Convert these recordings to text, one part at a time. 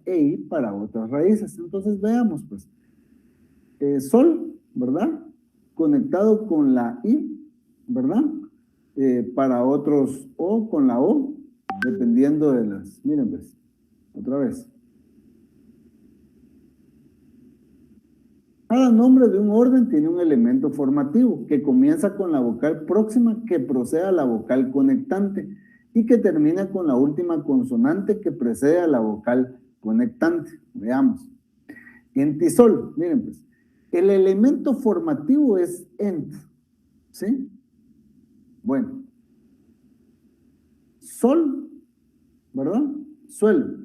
e I para otras raíces. Entonces veamos, pues, sol, ¿verdad? Conectado con la I, ¿verdad? Para otros O con la O, dependiendo de las, miren, pues, otra vez. Cada nombre de un orden tiene un elemento formativo que comienza con la vocal próxima que procede a la vocal conectante y que termina con la última consonante que precede a la vocal conectante. Veamos. Entisol, miren pues, el elemento formativo es ent, ¿sí? Bueno. Sol, ¿verdad? Suelo.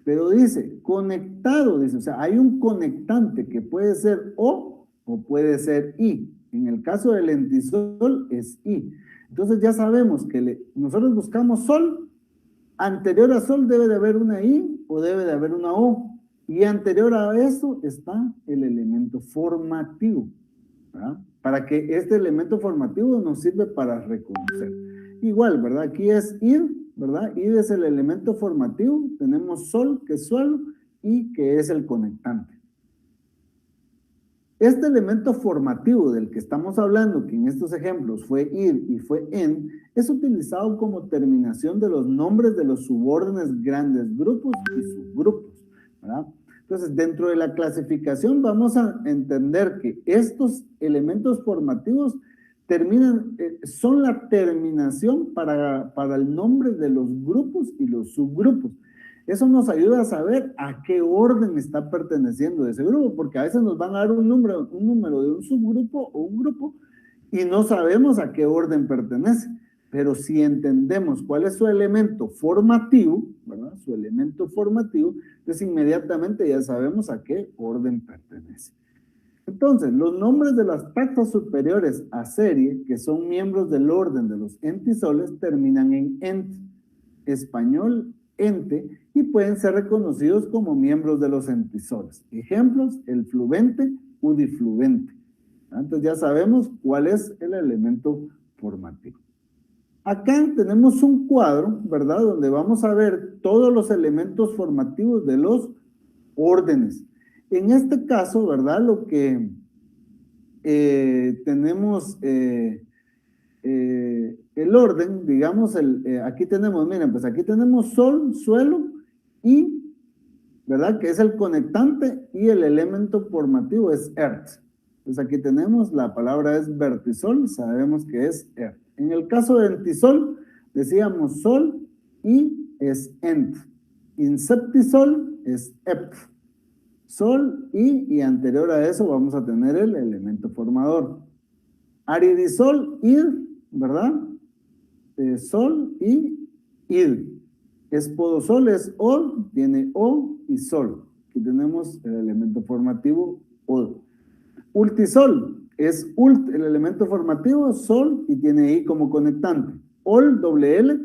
Pero dice, conectado, dice, o sea, hay un conectante que puede ser O puede ser I. En el caso del entisol es I. Entonces ya sabemos que nosotros buscamos sol, anterior a sol debe de haber una I o debe de haber una O. Y anterior a eso está el elemento formativo, ¿verdad? Para que este elemento formativo nos sirve para reconocer. Igual, ¿verdad? Aquí es ir, ¿verdad? Ir es el elemento formativo, tenemos sol, que es suelo, y que es el conectante. Este elemento formativo del que estamos hablando, que en estos ejemplos fue ir y fue en, es utilizado como terminación de los nombres de los subórdenes grandes grupos y subgrupos, ¿verdad? Entonces, dentro de la clasificación vamos a entender que estos elementos formativos son la terminación para el nombre de los grupos y los subgrupos. Eso nos ayuda a saber a qué orden está perteneciendo ese grupo, porque a veces nos van a dar un número de un subgrupo o un grupo y no sabemos a qué orden pertenece. Pero si entendemos cuál es su elemento formativo, ¿verdad? Su elemento formativo, entonces inmediatamente ya sabemos a qué orden pertenece. Entonces, los nombres de las taxas superiores a serie, que son miembros del orden de los entisoles, terminan en ent, español, ente, y pueden ser reconocidos como miembros de los entisoles. Ejemplos, el fluvente, udifluvente. Entonces ya sabemos cuál es el elemento formativo. Acá tenemos un cuadro, ¿verdad? Donde vamos a ver todos los elementos formativos de los órdenes. En este caso, ¿verdad? Lo que tenemos el orden, digamos, aquí tenemos, miren, pues aquí tenemos sol, suelo y, ¿verdad? Que es el conectante y el elemento formativo es earth. Entonces aquí tenemos, la palabra es vertisol, sabemos que es earth. En el caso de entisol, decíamos sol y es ent. Inceptisol es ep. Sol y anterior a eso vamos a tener el elemento formador. Aridisol, id, ¿verdad? Sol y id. Espodosol es od, tiene o y sol. Aquí tenemos el elemento formativo od. Ultisol es ult, el elemento formativo, sol y tiene i como conectante. Ol, doble L,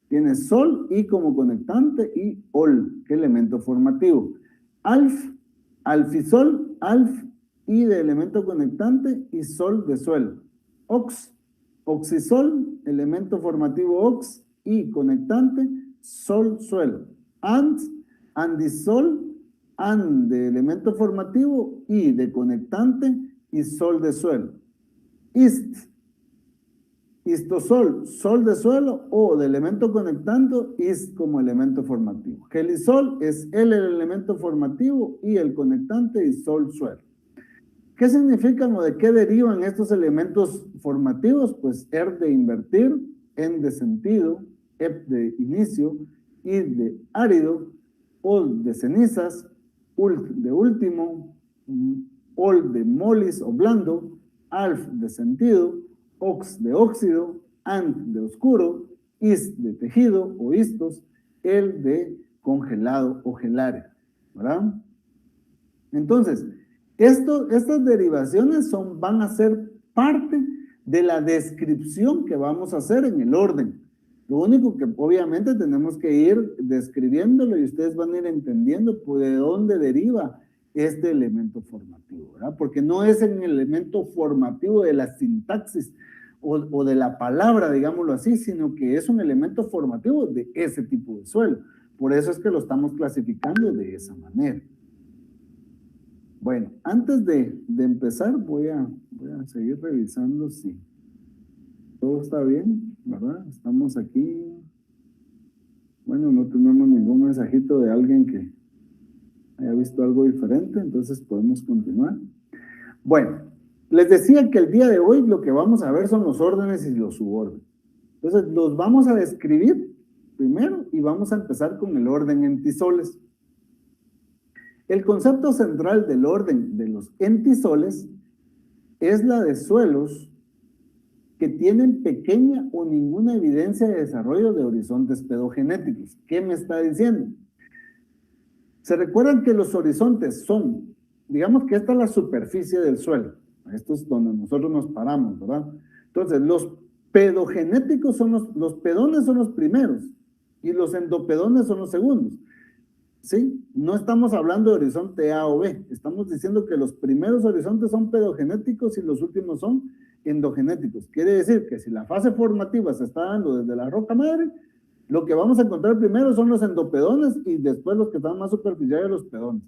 tiene sol, i como conectante y ol, que elemento formativo. Alf, alfisol, alf, i de elemento conectante y sol de suelo. Ox, oxisol, elemento formativo ox, i conectante, sol, suelo. And, andisol, and de elemento formativo, i de conectante y sol de suelo. Ist, istosol, sol de suelo o de elemento conectante, ist como elemento formativo. Gelisol es el elemento formativo y el conectante y sol, suelo. ¿Qué significan o de qué derivan estos elementos formativos? Pues er de invertir, en de sentido, ep de inicio, id de árido, ol de cenizas, ult de último, ol de molis o blando, alf de sentido, ox de óxido, ant de oscuro, ist de tejido o istos, el de congelado o gelare, ¿verdad? Entonces, estas derivaciones van a ser parte de la descripción que vamos a hacer en el orden. Lo único que obviamente tenemos que ir describiéndolo y ustedes van a ir entendiendo pues, de dónde deriva este elemento formativo, ¿verdad? Porque no es el elemento formativo de la sintaxis o de la palabra, digámoslo así, sino que es un elemento formativo de ese tipo de suelo. Por eso es que lo estamos clasificando de esa manera. Bueno, antes de empezar voy a seguir revisando si todo está bien, ¿verdad? Estamos aquí. Bueno, no tenemos ningún mensajito de alguien que haya visto algo diferente, entonces podemos continuar. Bueno, les decía que el día de hoy lo que vamos a ver son los órdenes y los subórdenes. Entonces, los vamos a describir primero y vamos a empezar con el orden entisoles. El concepto central del orden de los entisoles es la de suelos que tienen pequeña o ninguna evidencia de desarrollo de horizontes pedogenéticos. ¿Qué me está diciendo? Se recuerdan que los horizontes son, digamos que esta es la superficie del suelo. Esto es donde nosotros nos paramos, ¿verdad? Entonces, los pedogenéticos son los pedones son los primeros y los endopedones son los segundos. ¿Sí? No estamos hablando de horizonte A o B. Estamos diciendo que los primeros horizontes son pedogenéticos y los últimos son endogenéticos. Quiere decir que si la fase formativa se está dando desde la roca madre, lo que vamos a encontrar primero son los endopedones y después los que están más superficiales, los pedones.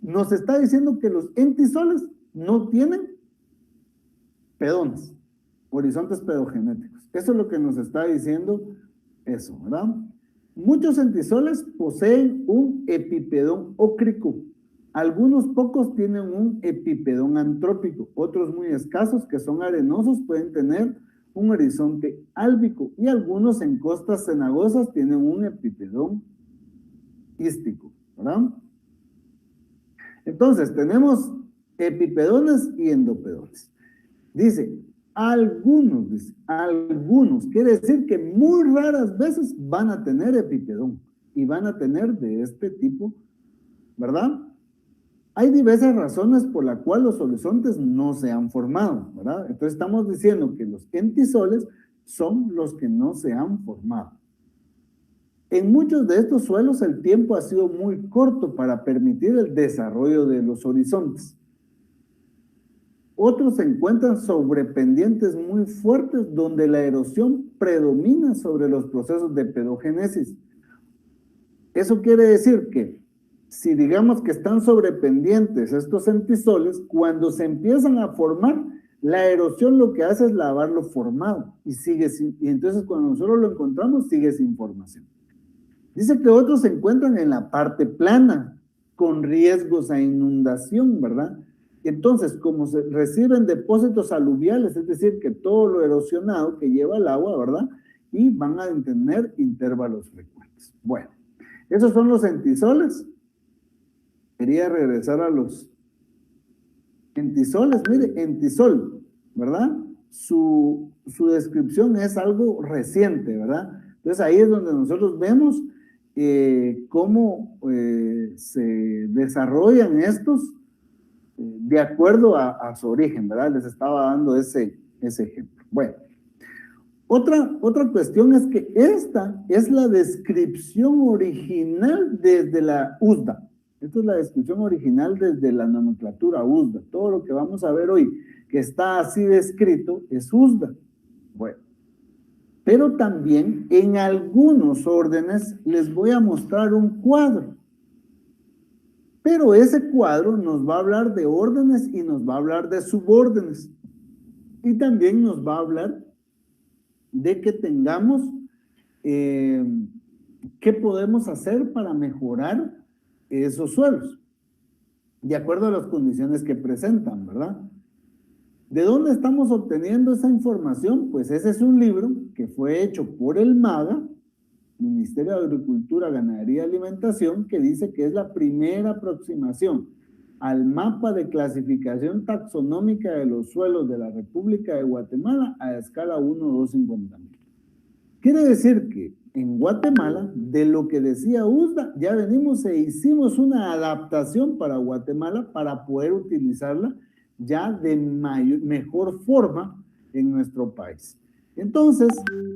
Nos está diciendo que los entisoles no tienen pedones, horizontes pedogenéticos. Eso es lo que nos está diciendo eso, ¿verdad? Muchos entisoles poseen un epipedón ócrico. Algunos pocos tienen un epipedón antrópico. Otros muy escasos, que son arenosos, pueden tener un horizonte álbico. Y algunos en costas cenagosas tienen un epipedón ístico, ¿verdad? Entonces, tenemos epipedones y endopedones. Dice, algunos, quiere decir que muy raras veces van a tener epipedón y van a tener de este tipo, ¿verdad? Hay diversas razones por las cuales los horizontes no se han formado, ¿verdad? Entonces estamos diciendo que los entisoles son los que no se han formado. En muchos de estos suelos el tiempo ha sido muy corto para permitir el desarrollo de los horizontes. Otros se encuentran sobre pendientes muy fuertes donde la erosión predomina sobre los procesos de pedogénesis. Eso quiere decir que si digamos que están sobre pendientes estos entisoles, cuando se empiezan a formar, la erosión lo que hace es lavar lo formado y entonces cuando nosotros lo encontramos sigue sin formación. Dice que otros se encuentran en la parte plana con riesgos a inundación, ¿verdad? Entonces, como se reciben depósitos aluviales, es decir, que todo lo erosionado que lleva el agua, ¿verdad? Y van a tener intervalos frecuentes. Bueno, esos son los entisoles. Quería regresar a los entisoles. Mire, entisol, ¿verdad? Su descripción es algo reciente, ¿verdad? Entonces, ahí es donde nosotros vemos cómo se desarrollan estos de acuerdo a su origen, ¿verdad? Les estaba dando ese ejemplo. Bueno, otra cuestión es que esta es la descripción original desde la USDA. Esta es la descripción original desde la nomenclatura USDA. Todo lo que vamos a ver hoy que está así descrito es USDA. Bueno, pero también en algunos órdenes les voy a mostrar un cuadro. Pero ese cuadro nos va a hablar de órdenes y nos va a hablar de subórdenes. Y también nos va a hablar de que tengamos, qué podemos hacer para mejorar esos suelos, de acuerdo a las condiciones que presentan, ¿verdad? ¿De dónde estamos obteniendo esa información? Pues ese es un libro que fue hecho por el MAGA, Ministerio de Agricultura, Ganadería y Alimentación, que dice que es la primera aproximación al mapa de clasificación taxonómica de los suelos de la República de Guatemala a escala 1-250.000. Quiere decir que en Guatemala, de lo que decía USDA, ya venimos e hicimos una adaptación para Guatemala para poder utilizarla ya de mejor forma en nuestro país. Entonces,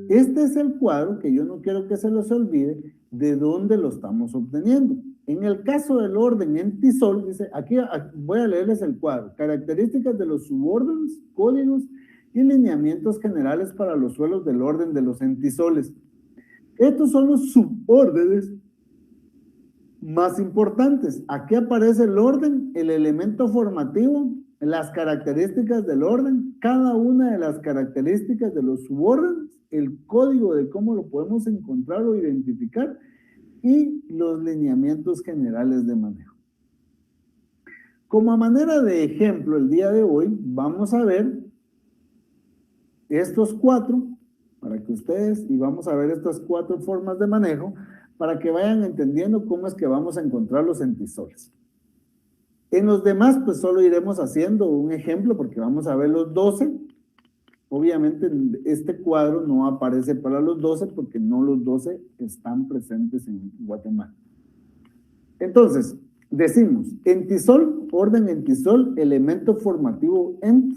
este es el cuadro que yo no quiero que se les olvide de dónde lo estamos obteniendo. En el caso del orden entisol, dice, aquí voy a leerles el cuadro. Características de los subórdenes, códigos y lineamientos generales para los suelos del orden de los entisoles. Estos son los subórdenes más importantes. Aquí aparece el orden, el elemento formativo, las características del orden, cada una de las características de los subórdenes, el código de cómo lo podemos encontrar o identificar y los lineamientos generales de manejo. Como a manera de ejemplo, el día de hoy vamos a ver estos cuatro, para que ustedes, y vamos a ver estas cuatro formas de manejo, para que vayan entendiendo cómo es que vamos a encontrar los entisoles. En los demás, pues solo iremos haciendo un ejemplo, porque vamos a ver los 12. Obviamente, este cuadro no aparece para los 12, porque no los 12 están presentes en Guatemala. Entonces, decimos, entisol, orden entisol, elemento formativo ent.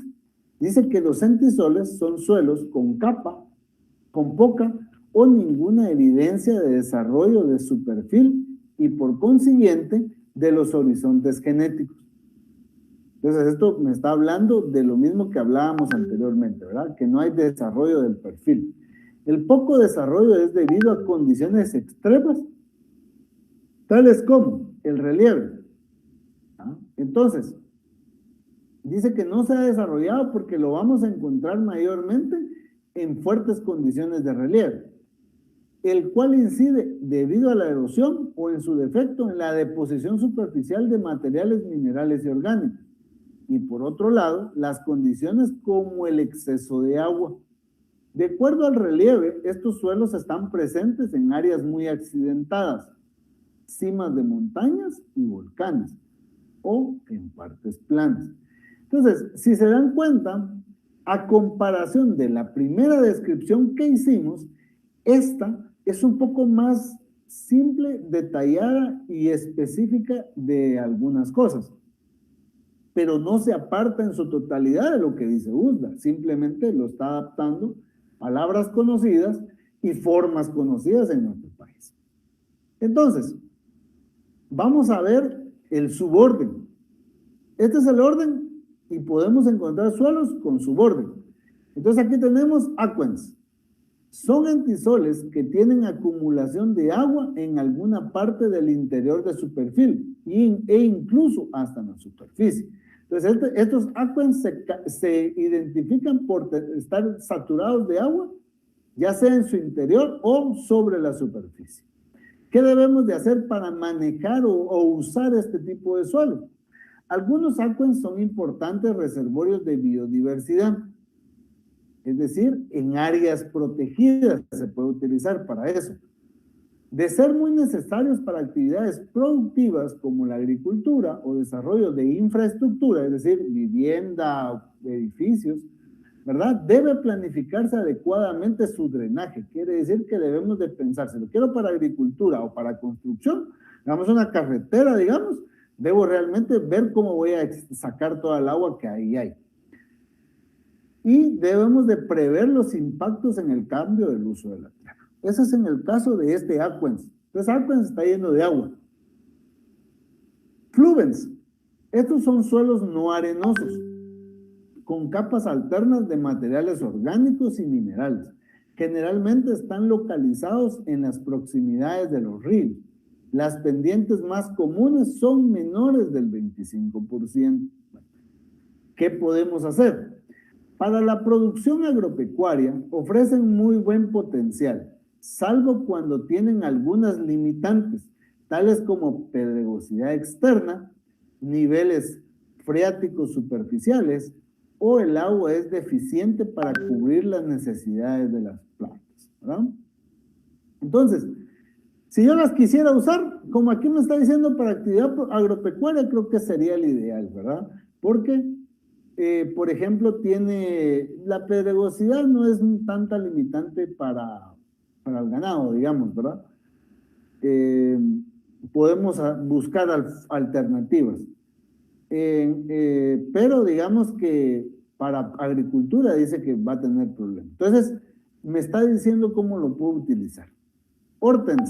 Dice que los entisoles son suelos con capa, con poca o ninguna evidencia de desarrollo de su perfil y por consiguiente de los horizontes genéticos. Entonces esto me está hablando de lo mismo que hablábamos anteriormente, ¿verdad? Que no hay desarrollo del perfil. El poco desarrollo es debido a condiciones extremas, tales como el relieve. ¿Ah? Entonces, dice que no se ha desarrollado porque lo vamos a encontrar mayormente en fuertes condiciones de relieve, el cual incide debido a la erosión o en su defecto en la deposición superficial de materiales minerales y orgánicos. Y por otro lado, las condiciones como el exceso de agua. De acuerdo al relieve, estos suelos están presentes en áreas muy accidentadas, cimas de montañas y volcanes, o en partes planas. Entonces, si se dan cuenta, a comparación de la primera descripción que hicimos, esta es un poco más simple, detallada y específica de algunas cosas, pero no se aparta en su totalidad de lo que dice USDA, simplemente lo está adaptando a palabras conocidas y formas conocidas en nuestro país. Entonces, vamos a ver el suborden. Este es el orden y podemos encontrar suelos con suborden. Entonces aquí tenemos aquens. Son entisoles que tienen acumulación de agua en alguna parte del interior de su perfil e incluso hasta en la superficie. Entonces estos aquens se identifican por estar saturados de agua, ya sea en su interior o sobre la superficie. ¿Qué debemos de hacer para manejar o usar este tipo de suelo? Algunos aquens son importantes reservorios de biodiversidad. Es decir, en áreas protegidas se puede utilizar para eso. De ser muy necesarios para actividades productivas como la agricultura o desarrollo de infraestructura, es decir, vivienda, edificios, ¿verdad? Debe planificarse adecuadamente su drenaje. Quiere decir que debemos de pensar, si lo quiero para agricultura o para construcción, digamos una carretera, digamos, debo realmente ver cómo voy a sacar toda el agua que ahí hay. Y debemos de prever los impactos en el cambio del uso de la tierra. Ese es en el caso de este aquens. Entonces, aquens está lleno de agua. Fluvens. Estos son suelos no arenosos, con capas alternas de materiales orgánicos y minerales. Generalmente están localizados en las proximidades de los ríos. Las pendientes más comunes son menores del 25%. ¿Qué podemos hacer? Para la producción agropecuaria ofrecen muy buen potencial, salvo cuando tienen algunas limitantes, tales como pedregosidad externa, niveles freáticos superficiales o el agua es deficiente para cubrir las necesidades de las plantas, ¿verdad? Entonces, si yo las quisiera usar, como aquí me está diciendo para actividad agropecuaria, creo que sería el ideal, ¿verdad? Porque por ejemplo, la pedregosidad no es tanta limitante para el ganado, digamos, ¿verdad? Podemos buscar alternativas. Pero digamos que para agricultura dice que va a tener problemas. Entonces, me está diciendo cómo lo puedo utilizar. Hortens,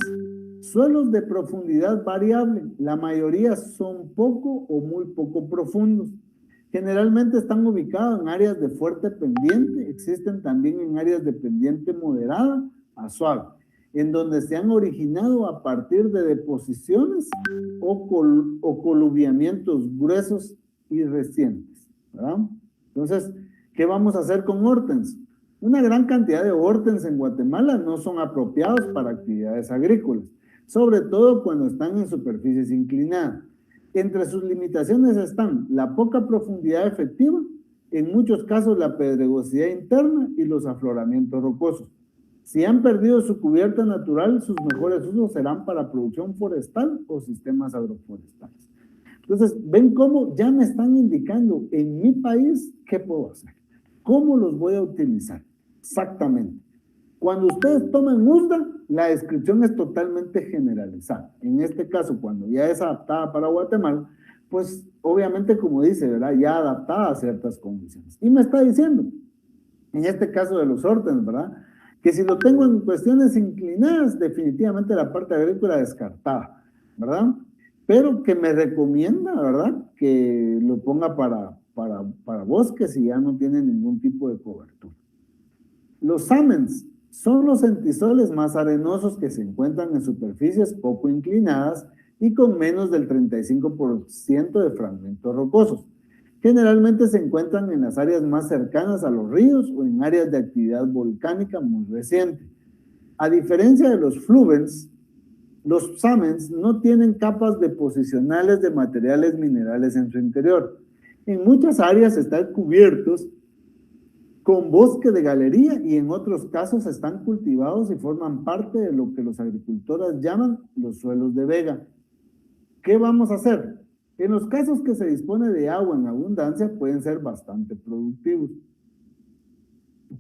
suelos de profundidad variable. La mayoría son poco o muy poco profundos. Generalmente están ubicados en áreas de fuerte pendiente, existen también en áreas de pendiente moderada a suave. en donde se han originado a partir de deposiciones o coluviamientos gruesos y recientes, ¿verdad? Entonces, ¿qué vamos a hacer con hortens? Una gran cantidad de hortens en Guatemala no son apropiados para actividades agrícolas, sobre todo cuando están en superficies inclinadas. Entre sus limitaciones están la poca profundidad efectiva, en muchos casos la pedregosidad interna y los afloramientos rocosos. Si han perdido su cubierta natural, sus mejores usos serán para producción forestal o sistemas agroforestales. Entonces, ven cómo ya me están indicando en mi país qué puedo hacer, cómo los voy a utilizar exactamente. Cuando ustedes toman USDA, la descripción es totalmente generalizada. En este caso, cuando ya es adaptada para Guatemala, pues obviamente, como dice, ¿verdad? Ya adaptada a ciertas condiciones. Y me está diciendo, en este caso de los hortens, ¿verdad? Que si lo tengo en cuestiones inclinadas, definitivamente la parte agrícola descartada, ¿verdad? Pero que me recomienda, ¿verdad? Que lo ponga para bosques y ya no tiene ningún tipo de cobertura. Los samens son los entisoles más arenosos que se encuentran en superficies poco inclinadas y con menos del 35% de fragmentos rocosos. Generalmente se encuentran en las áreas más cercanas a los ríos o en áreas de actividad volcánica muy reciente. A diferencia de los fluvens, los samens no tienen capas deposicionales de materiales minerales en su interior. En muchas áreas están cubiertos con bosque de galería y en otros casos están cultivados y forman parte de lo que los agricultores llaman los suelos de vega. ¿Qué vamos a hacer? En los casos que se dispone de agua en abundancia pueden ser bastante productivos,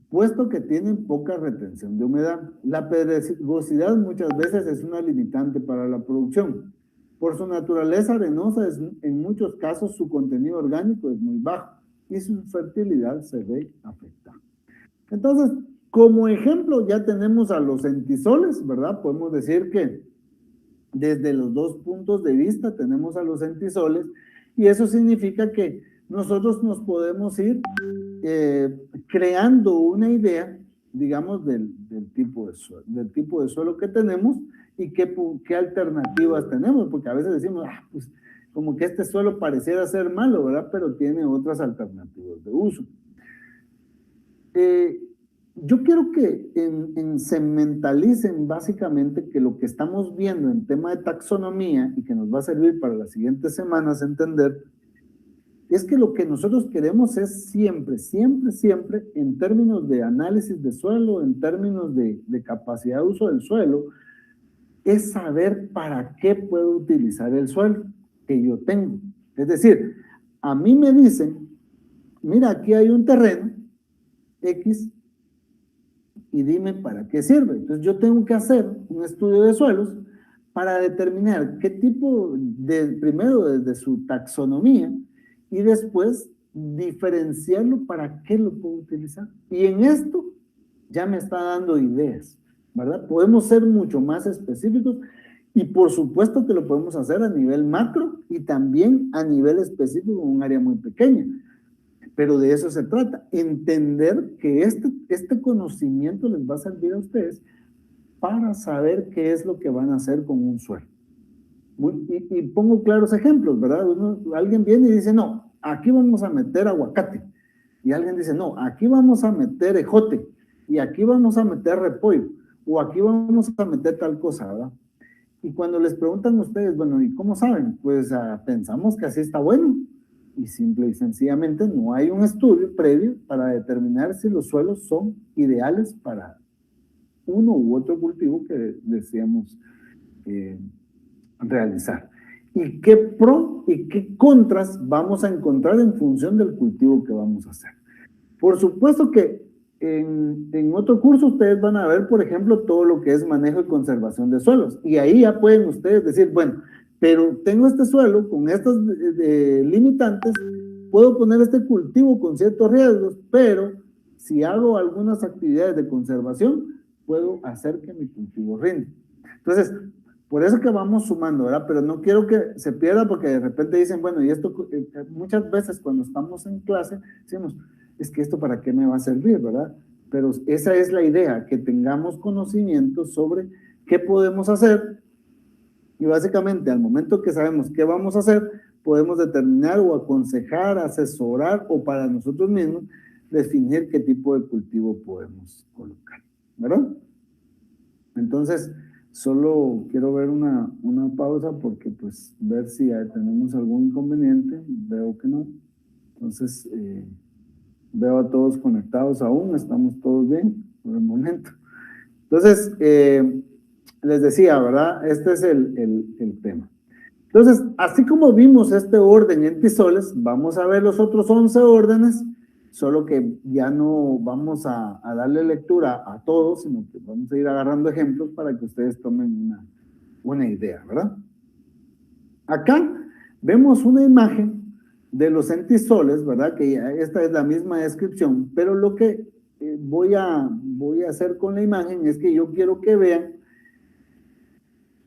puesto que tienen poca retención de humedad. La pedregosidad muchas veces es una limitante para la producción. Por su naturaleza arenosa, en muchos casos su contenido orgánico es muy bajo y su fertilidad se ve afectada. Entonces, como ejemplo, ya tenemos a los entisoles, ¿verdad? Podemos decir que desde los dos puntos de vista tenemos a los entisoles y eso significa que nosotros nos podemos ir creando una idea, digamos, del tipo de suelo que tenemos y qué alternativas tenemos, porque a veces decimos, pues como que este suelo pareciera ser malo, ¿verdad? Pero tiene otras alternativas de uso. Yo quiero que se mentalicen básicamente que lo que estamos viendo en tema de taxonomía y que nos va a servir para las siguientes semanas entender, es que lo que nosotros queremos es siempre, siempre, siempre, en términos de análisis de suelo, en términos de capacidad de uso del suelo, es saber para qué puedo utilizar el suelo que yo tengo. Es decir, a mí me dicen, mira, aquí hay un terreno X y dime para qué sirve. Entonces yo tengo que hacer un estudio de suelos para determinar qué tipo primero desde su taxonomía y después diferenciarlo para qué lo puedo utilizar. Y en esto ya me está dando ideas, ¿verdad? Podemos ser mucho más específicos y por supuesto que lo podemos hacer a nivel macro y también a nivel específico en un área muy pequeña. Pero de eso se trata, entender que este conocimiento les va a servir a ustedes para saber qué es lo que van a hacer con un suelo. Y pongo claros ejemplos, ¿verdad? Alguien viene y dice, no, aquí vamos a meter aguacate. Y alguien dice, no, aquí vamos a meter ejote. Y aquí vamos a meter repollo. O aquí vamos a meter tal cosa, ¿verdad? Y cuando les preguntan a ustedes, bueno, ¿y cómo saben? Pues pensamos que así está bueno. Y simple y sencillamente no hay un estudio previo para determinar si los suelos son ideales para uno u otro cultivo que deseamos realizar. Y qué pro y qué contras vamos a encontrar en función del cultivo que vamos a hacer. Por supuesto que en otro curso ustedes van a ver, por ejemplo, todo lo que es manejo y conservación de suelos. Y ahí ya pueden ustedes decir, bueno, pero tengo este suelo con estas limitantes, puedo poner este cultivo con ciertos riesgos, pero si hago algunas actividades de conservación, puedo hacer que mi cultivo rinda. Entonces, por eso que vamos sumando, ¿verdad? Pero no quiero que se pierda porque de repente dicen, bueno, y esto muchas veces cuando estamos en clase, decimos, es que esto para qué me va a servir, ¿verdad? pero esa es la idea, que tengamos conocimiento sobre qué podemos hacer y básicamente al momento que sabemos qué vamos a hacer, podemos determinar o aconsejar, asesorar o para nosotros mismos definir qué tipo de cultivo podemos colocar, ¿verdad? Entonces, solo quiero ver una pausa porque pues ver si tenemos algún inconveniente, veo que no. Entonces, veo a todos conectados aún, estamos todos bien por el momento. Entonces, les decía, ¿verdad? Este es el tema. Entonces, así como vimos este orden en tisoles, vamos a ver los otros 11 órdenes, solo que ya no vamos a darle lectura a todos, sino que vamos a ir agarrando ejemplos para que ustedes tomen una idea, ¿verdad? Acá vemos una imagen de los entisoles, ¿verdad? Que esta es la misma descripción, pero lo que voy a hacer con la imagen es que yo quiero que vean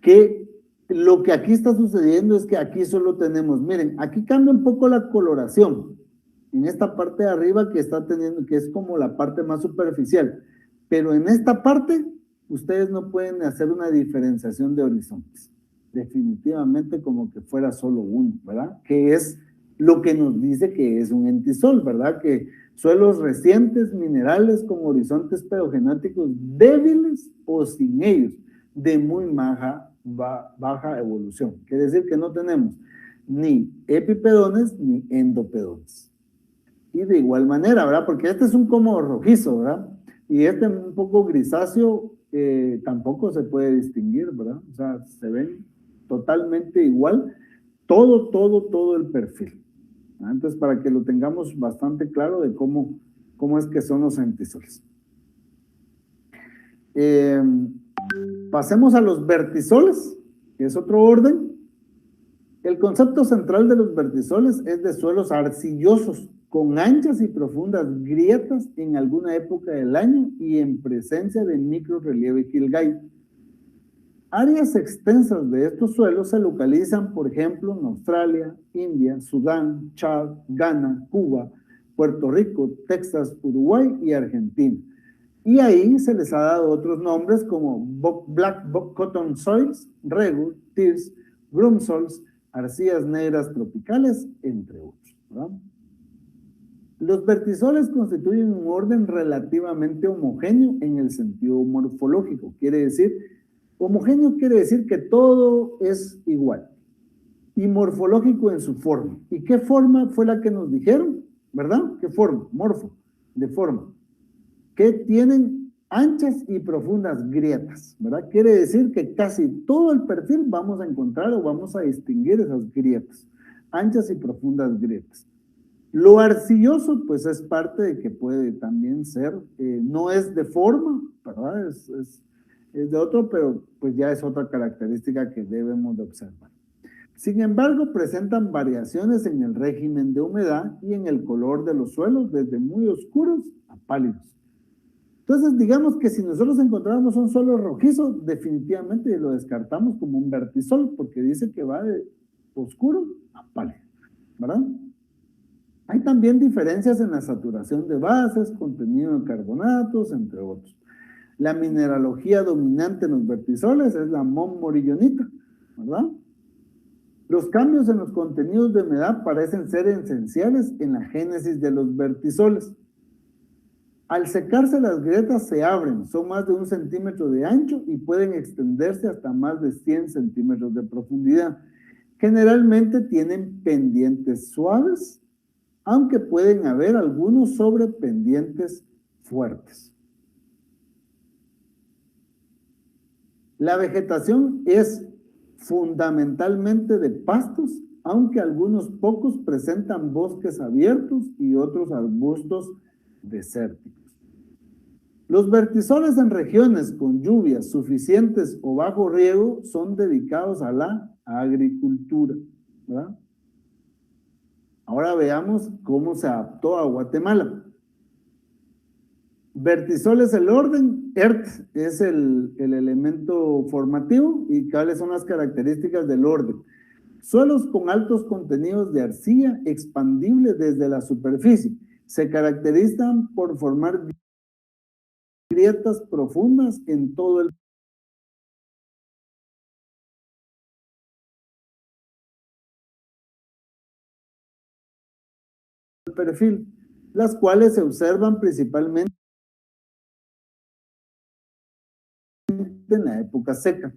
que lo que aquí está sucediendo es que aquí solo tenemos, miren, aquí cambia un poco la coloración, en esta parte de arriba que está teniendo, que es como la parte más superficial, pero en esta parte ustedes no pueden hacer una diferenciación de horizontes, definitivamente como que fuera solo uno, ¿verdad? Que es lo que nos dice que es un entisol, ¿verdad? Que suelos recientes, minerales con horizontes pedogenéticos débiles o sin ellos, de muy baja evolución. Quiere decir que no tenemos ni epipedones ni endopedones. Y de igual manera, ¿verdad? Porque este es un como rojizo, ¿verdad? Y este un poco grisáceo tampoco se puede distinguir, ¿verdad? O sea, se ven totalmente igual todo el perfil. ¿Verdad? Entonces, para que lo tengamos bastante claro de cómo es que son los entisoles. Pasemos a los vertisoles, que es otro orden. El concepto central de los vertisoles es de suelos arcillosos, con anchas y profundas grietas en alguna época del año y en presencia de microrrelieve Gilgay. Áreas extensas de estos suelos se localizan, por ejemplo, en Australia, India, Sudán, Chad, Ghana, Cuba, Puerto Rico, Texas, Uruguay y Argentina. Y ahí se les ha dado otros nombres como Black Cotton Soils, Regu, Tirs, Grum Soils, arcillas negras tropicales, entre otros, ¿verdad? Los vertisoles constituyen un orden relativamente homogéneo en el sentido morfológico. Quiere decir, homogéneo quiere decir que todo es igual. Y morfológico en su forma. ¿Y qué forma fue la que nos dijeron? ¿Verdad? ¿Qué forma? Morfo, de forma. Que tienen anchas y profundas grietas, ¿verdad? Quiere decir que casi todo el perfil vamos a encontrar o vamos a distinguir esas grietas, anchas y profundas grietas. Lo arcilloso, pues es parte de que puede también ser, no es de forma, ¿verdad? Es de otro, pero pues ya es otra característica que debemos de observar. Sin embargo, presentan variaciones en el régimen de humedad y en el color de los suelos, desde muy oscuros a pálidos. Entonces, digamos que si nosotros encontramos un suelo rojizo, definitivamente lo descartamos como un vertisol, porque dice que va de oscuro a pálido, ¿verdad? Hay también diferencias en la saturación de bases, contenido de carbonatos, entre otros. La mineralogía dominante en los vertisoles es la montmorillonita, ¿verdad? Los cambios en los contenidos de humedad parecen ser esenciales en la génesis de los vertisoles. Al secarse las grietas se abren, son más de 1 centímetro de ancho y pueden extenderse hasta más de 100 centímetros de profundidad. Generalmente tienen pendientes suaves, aunque pueden haber algunos sobrependientes fuertes. La vegetación es fundamentalmente de pastos, aunque algunos pocos presentan bosques abiertos y otros arbustos desérticos. Los vertisoles en regiones con lluvias suficientes o bajo riego son dedicados a la agricultura, ¿verdad? Ahora veamos cómo se adaptó a Guatemala. Vertisol es el orden, ERT es el elemento formativo y cuáles son las características del orden. Suelos con altos contenidos de arcilla expandible desde la superficie. Se caracterizan por formar grietas profundas en todo el perfil, las cuales se observan principalmente en la época seca.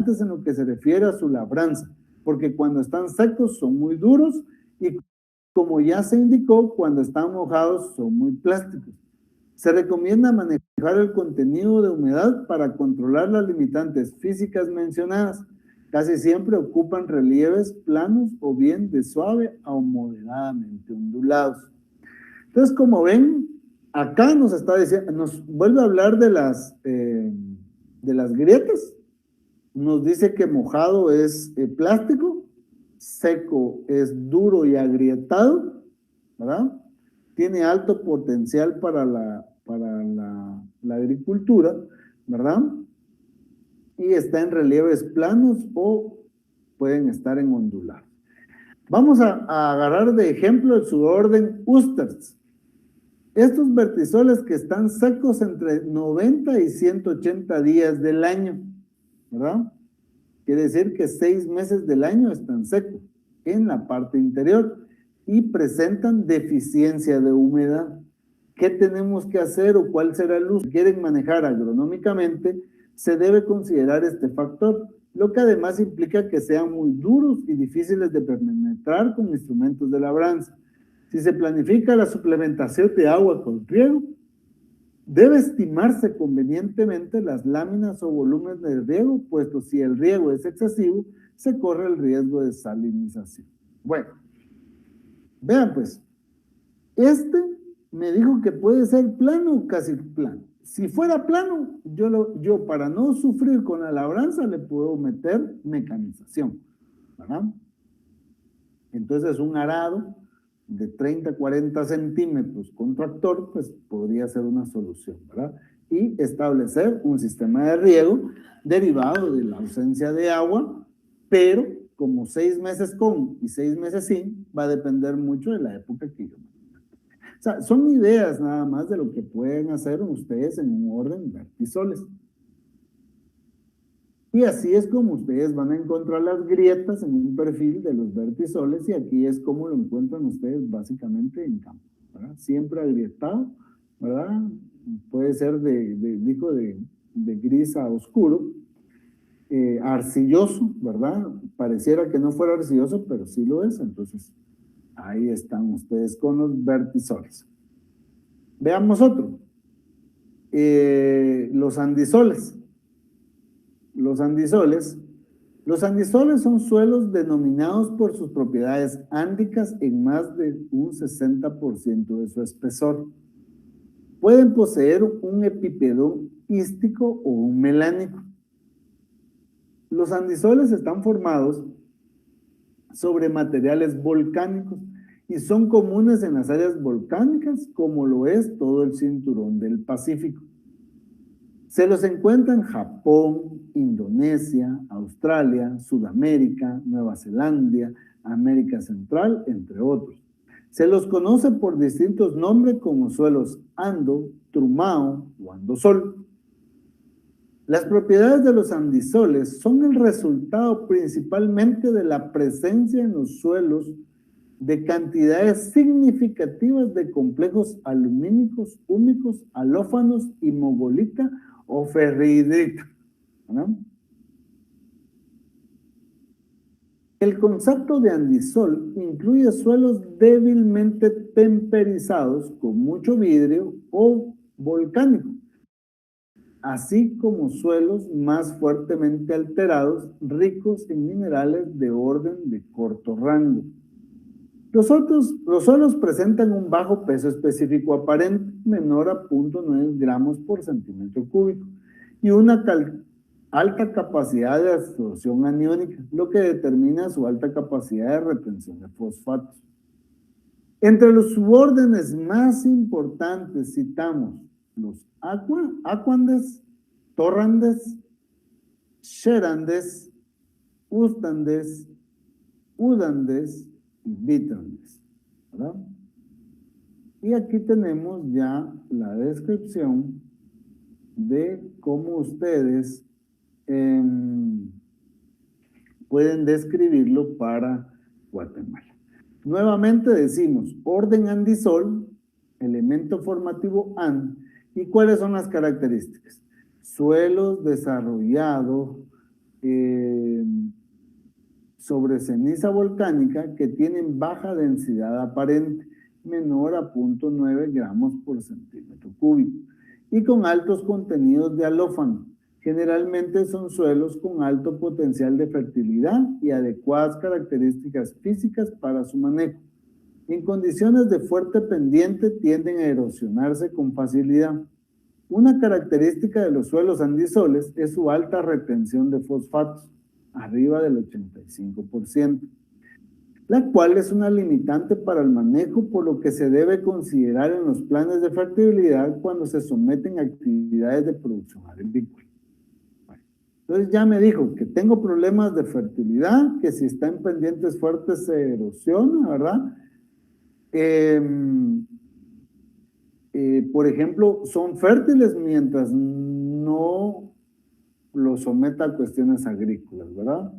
En lo que se refiere a su labranza, porque cuando están secos son muy duros y, como ya se indicó, cuando están mojados son muy plásticos. Se recomienda manejar el contenido de humedad para controlar las limitantes físicas mencionadas. Casi siempre ocupan relieves planos o bien de suave a moderadamente ondulados. Entonces, como ven, acá nos está diciendo, nos vuelve a hablar de las grietas. Nos dice que mojado es plástico, seco es duro y agrietado, ¿verdad? Tiene alto potencial para la agricultura, ¿verdad? Y está en relieves planos o pueden estar en ondulados. Vamos a agarrar de ejemplo el suborden Usters. Estos vertisoles que están secos entre 90 y 180 días del año, ¿verdad? Quiere decir que 6 meses del año están secos en la parte interior y presentan deficiencia de humedad. ¿Qué tenemos que hacer o cuál será el uso que quieren manejar agronómicamente? Se debe considerar este factor, lo que además implica que sean muy duros y difíciles de penetrar con instrumentos de labranza. Si se planifica la suplementación de agua con riego, debe estimarse convenientemente las láminas o volúmenes de riego, puesto si el riego es excesivo, se corre el riesgo de salinización. Bueno, vean pues, este me dijo que puede ser plano o casi plano. Si fuera plano, yo para no sufrir con la labranza le puedo meter mecanización, ¿verdad? Entonces un arado de 30, 40 centímetros con tractor, pues podría ser una solución, ¿verdad? Y establecer un sistema de riego derivado de la ausencia de agua, pero como 6 meses con y 6 meses sin, va a depender mucho de la época que yo. O sea, son ideas nada más de lo que pueden hacer ustedes en un orden vertisoles. Y así es como ustedes van a encontrar las grietas en un perfil de los vertisoles, y aquí es como lo encuentran ustedes básicamente en campo, ¿verdad? Siempre agrietado, ¿verdad? Puede ser de gris a oscuro, arcilloso, ¿verdad? Pareciera que no fuera arcilloso, pero sí lo es. Entonces, ahí están ustedes con los vertisoles. Veamos otro. Los andisoles. Los andisoles son suelos denominados por sus propiedades ándicas en más de un 60% de su espesor. Pueden poseer un epipedón ístico o un melánico. Los andisoles están formados sobre materiales volcánicos y son comunes en las áreas volcánicas, como lo es todo el cinturón del Pacífico. Se los encuentra en Japón, Indonesia, Australia, Sudamérica, Nueva Zelanda, América Central, entre otros. Se los conoce por distintos nombres como suelos ando, trumao o andosol. Las propiedades de los andisoles son el resultado principalmente de la presencia en los suelos de cantidades significativas de complejos alumínicos, húmicos, alófanos y mogolita o ferrihidrita, ¿no? El concepto de andisol incluye suelos débilmente temperizados con mucho vidrio o volcánico, así como suelos más fuertemente alterados, ricos en minerales de orden de corto rango. Los suelos presentan un bajo peso específico aparente, menor a 0.9 gramos por centímetro cúbico, y una alta capacidad de absorción aniónica, lo que determina su alta capacidad de retención de fosfatos. Entre los subórdenes más importantes citamos los aquandes, torrandes, xerandes, ustandes, udandes, y bitterness, ¿verdad? Y aquí tenemos ya la descripción de cómo ustedes pueden describirlo para Guatemala. Nuevamente decimos orden andisol, elemento formativo AND, ¿y cuáles son las características? Suelos desarrollados sobre ceniza volcánica que tienen baja densidad aparente, menor a 0.9 gramos por centímetro cúbico, y con altos contenidos de alófano. Generalmente son suelos con alto potencial de fertilidad y adecuadas características físicas para su manejo. En condiciones de fuerte pendiente tienden a erosionarse con facilidad. Una característica de los suelos andisoles es su alta retención de fosfatos, arriba del 85%, la cual es una limitante para el manejo, por lo que se debe considerar en los planes de fertilidad cuando se someten a actividades de producción agrícola. Entonces ya me dijo que tengo problemas de fertilidad, que si está en pendientes fuertes se erosiona, ¿verdad? Por ejemplo, son fértiles mientras no los someta a cuestiones agrícolas, ¿verdad?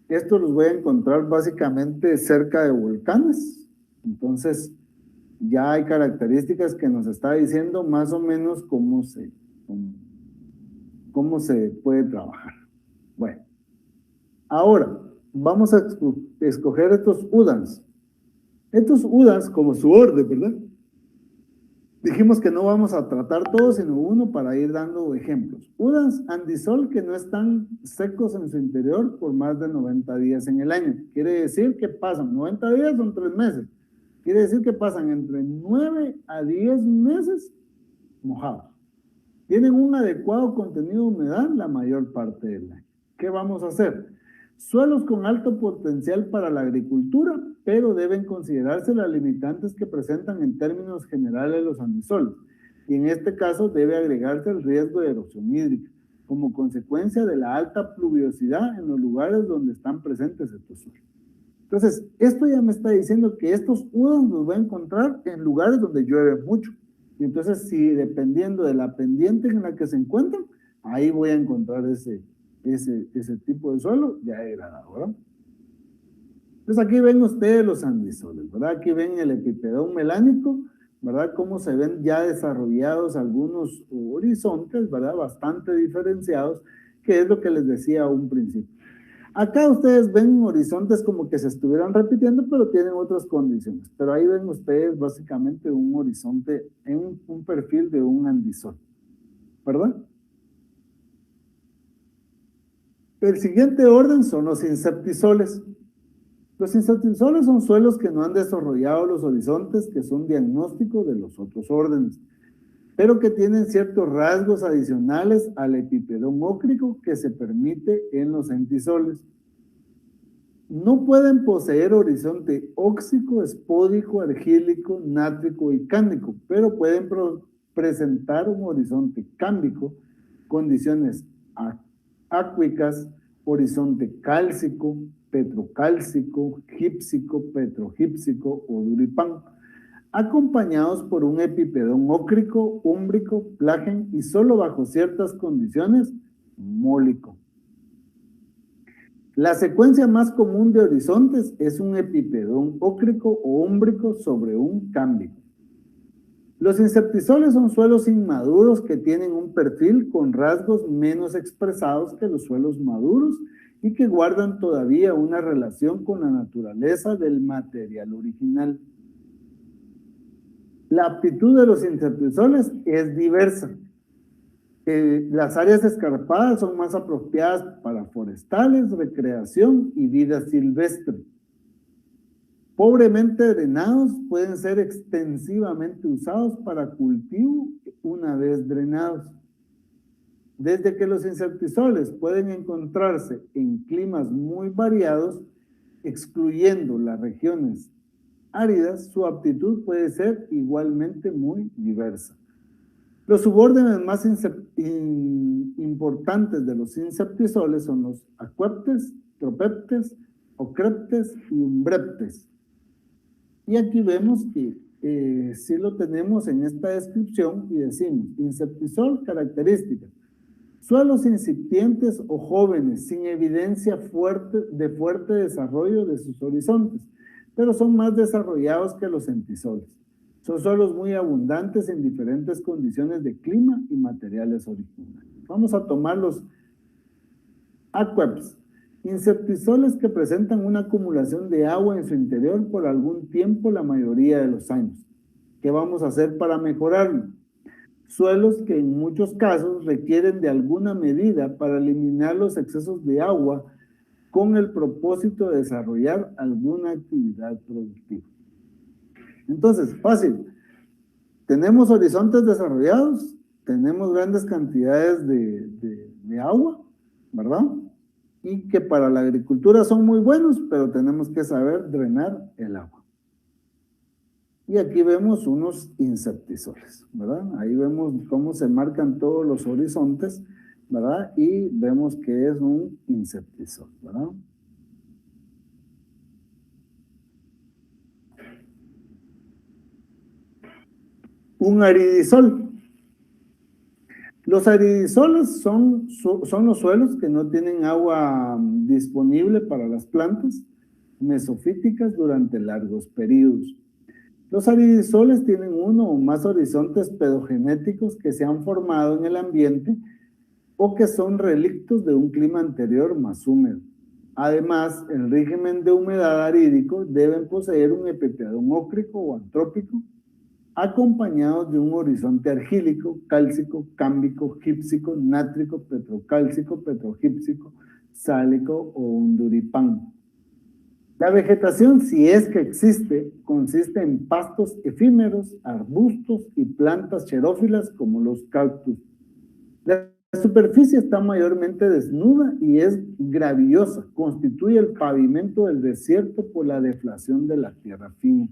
Esto los voy a encontrar básicamente cerca de volcanes. Entonces, ya hay características que nos está diciendo más o menos cómo se puede trabajar. Bueno, ahora vamos a escoger estos UDANs. Estos UDANs, como su orden, ¿verdad? Dijimos que no vamos a tratar todos, sino uno para ir dando ejemplos. UDANs andisol que no están secos en su interior por más de 90 días en el año. Quiere decir que pasan 90 días, son 3 meses. Quiere decir que pasan entre 9 a 10 meses mojados. Tienen un adecuado contenido de humedad la mayor parte del año. ¿Qué vamos a hacer? Suelos con alto potencial para la agricultura, pero deben considerarse las limitantes que presentan en términos generales los andisoles. Y en este caso debe agregarse el riesgo de erosión hídrica, como consecuencia de la alta pluviosidad en los lugares donde están presentes estos suelos. Entonces, esto ya me está diciendo que estos UDANs los voy a encontrar en lugares donde llueve mucho. Y entonces, si dependiendo de la pendiente en la que se encuentran, ahí voy a encontrar ese tipo de suelo ya degradado, ¿verdad? Entonces aquí ven ustedes los andisoles, ¿verdad? Aquí ven el epipedón melánico, ¿verdad? Cómo se ven ya desarrollados algunos horizontes, ¿verdad? Bastante diferenciados, que es lo que les decía a un principio. Acá ustedes ven horizontes como que se estuvieran repitiendo, pero tienen otras condiciones. Pero ahí ven ustedes básicamente un horizonte en un perfil de un andisol, ¿verdad? El siguiente orden son los inceptisoles. Los inceptisoles son suelos que no han desarrollado los horizontes que son diagnósticos de los otros órdenes, pero que tienen ciertos rasgos adicionales al epipedón ócrico que se permite en los entisoles. No pueden poseer horizonte óxico, espódico, argílico, nátrico y cándico, pero pueden presentar un horizonte cámbico, condiciones acuícolas, horizonte cálcico, petrocálcico, gípsico, petrogípsico o duripán, acompañados por un epipedón ócrico, úmbrico, plágen y solo bajo ciertas condiciones, mólico. La secuencia más común de horizontes es un epipedón ócrico o úmbrico sobre un cámbico. Los inceptisoles son suelos inmaduros que tienen un perfil con rasgos menos expresados que los suelos maduros y que guardan todavía una relación con la naturaleza del material original. La aptitud de los inceptisoles es diversa. Las áreas escarpadas son más apropiadas para forestales, recreación y vida silvestre. Pobremente drenados pueden ser extensivamente usados para cultivo una vez drenados. Desde que los inceptisoles pueden encontrarse en climas muy variados, excluyendo las regiones áridas, su aptitud puede ser igualmente muy diversa. Los subórdenes más importantes de los inceptisoles son los aqueptes, tropeptes, ocreptes y umbreptes. Y aquí vemos que sí lo tenemos en esta descripción y decimos, inceptisol, características. Suelos incipientes o jóvenes, sin evidencia de fuerte desarrollo de sus horizontes, pero son más desarrollados que los entisoles. Son suelos muy abundantes en diferentes condiciones de clima y materiales originales. Vamos a tomar los aqueous, inceptisoles que presentan una acumulación de agua en su interior por algún tiempo la mayoría de los años. ¿Qué vamos a hacer para mejorarlo? Suelos que en muchos casos requieren de alguna medida para eliminar los excesos de agua con el propósito de desarrollar alguna actividad productiva. Entonces, fácil. Tenemos horizontes desarrollados, tenemos grandes cantidades de agua, ¿verdad? Y que para la agricultura son muy buenos, pero tenemos que saber drenar el agua. Y aquí vemos unos inceptisoles, ¿verdad? Ahí vemos cómo se marcan todos los horizontes, ¿verdad? Y vemos que es un inceptisol, ¿verdad? Un aridisol. Los aridisoles son los suelos que no tienen agua disponible para las plantas mesofíticas durante largos periodos. Los aridisoles tienen uno o más horizontes pedogenéticos que se han formado en el ambiente o que son relictos de un clima anterior más húmedo. Además, el régimen de humedad arídico deben poseer un epipedón ócrico o antrópico, acompañados de un horizonte argílico, cálcico, cámbico, gípsico, nátrico, petrocálcico, petrogípsico, sálico o un duripán. La vegetación, si es que existe, consiste en pastos efímeros, arbustos y plantas xerófilas como los cactus. La superficie está mayormente desnuda y es graviosa, constituye el pavimento del desierto por la deflación de la tierra fina.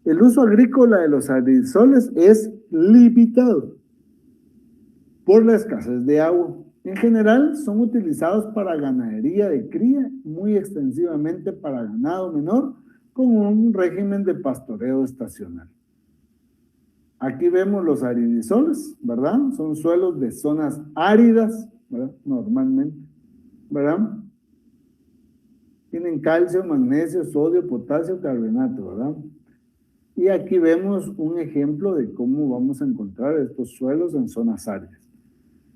El uso agrícola de los aridisoles es limitado por la escasez de agua. En general, son utilizados para ganadería de cría, muy extensivamente para ganado menor, con un régimen de pastoreo estacional. Aquí vemos los aridisoles, ¿verdad? Son suelos de zonas áridas, ¿verdad? Normalmente, ¿verdad? Tienen calcio, magnesio, sodio, potasio, carbonato, ¿verdad? Y aquí vemos un ejemplo de cómo vamos a encontrar estos suelos en zonas áridas.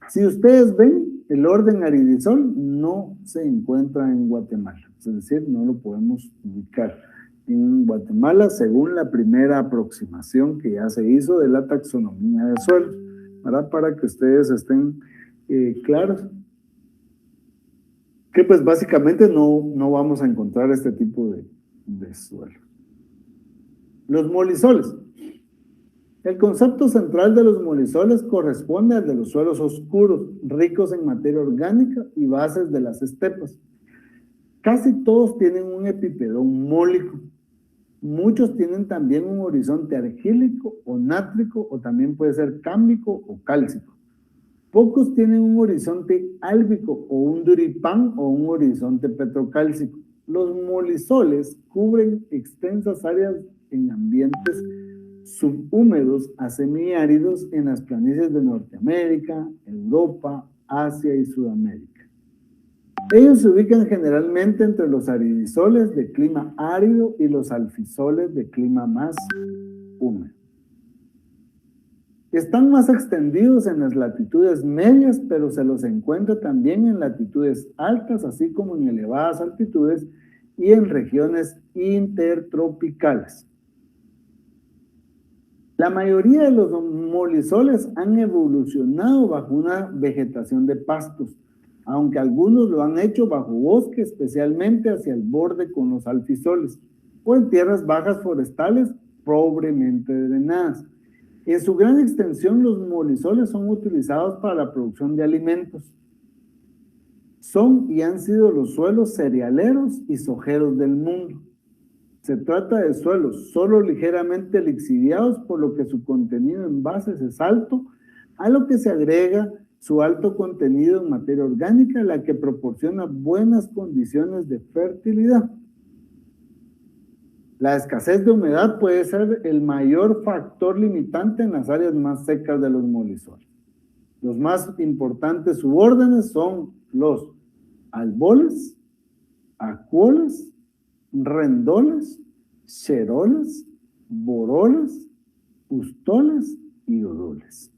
Si ustedes ven, el orden aridisol no se encuentra en Guatemala, es decir, no lo podemos ubicar en Guatemala según la primera aproximación que ya se hizo de la taxonomía de suelos, ¿verdad? Para que ustedes estén claros que pues básicamente no vamos a encontrar este tipo de suelos. Los molisoles. El concepto central de los molisoles corresponde al de los suelos oscuros, ricos en materia orgánica y bases de las estepas. Casi todos tienen un epipedón mólico. Muchos tienen también un horizonte argílico o nátrico, o también puede ser cámbico o cálcico. Pocos tienen un horizonte álbico o un duripán o un horizonte petrocálcico. Los molisoles cubren extensas áreas en ambientes subhúmedos a semiáridos en las planicies de Norteamérica, Europa, Asia y Sudamérica. Ellos se ubican generalmente entre los aridisoles de clima árido y los alfisoles de clima más húmedo. Están más extendidos en las latitudes medias, pero se los encuentra también en latitudes altas, así como en elevadas altitudes y en regiones intertropicales. La mayoría de los molisoles han evolucionado bajo una vegetación de pastos, aunque algunos lo han hecho bajo bosque, especialmente hacia el borde con los alfisoles, o en tierras bajas forestales pobremente drenadas. En su gran extensión, los molisoles son utilizados para la producción de alimentos. Son y han sido los suelos cerealeros y sojeros del mundo. Se trata de suelos solo ligeramente lixiviados, por lo que su contenido en bases es alto, a lo que se agrega su alto contenido en materia orgánica, la que proporciona buenas condiciones de fertilidad. La escasez de humedad puede ser el mayor factor limitante en las áreas más secas de los molisoles. Los más importantes subórdenes son los alboles, acuolas, rendolas, xerolas, borolas, pustolas y orules.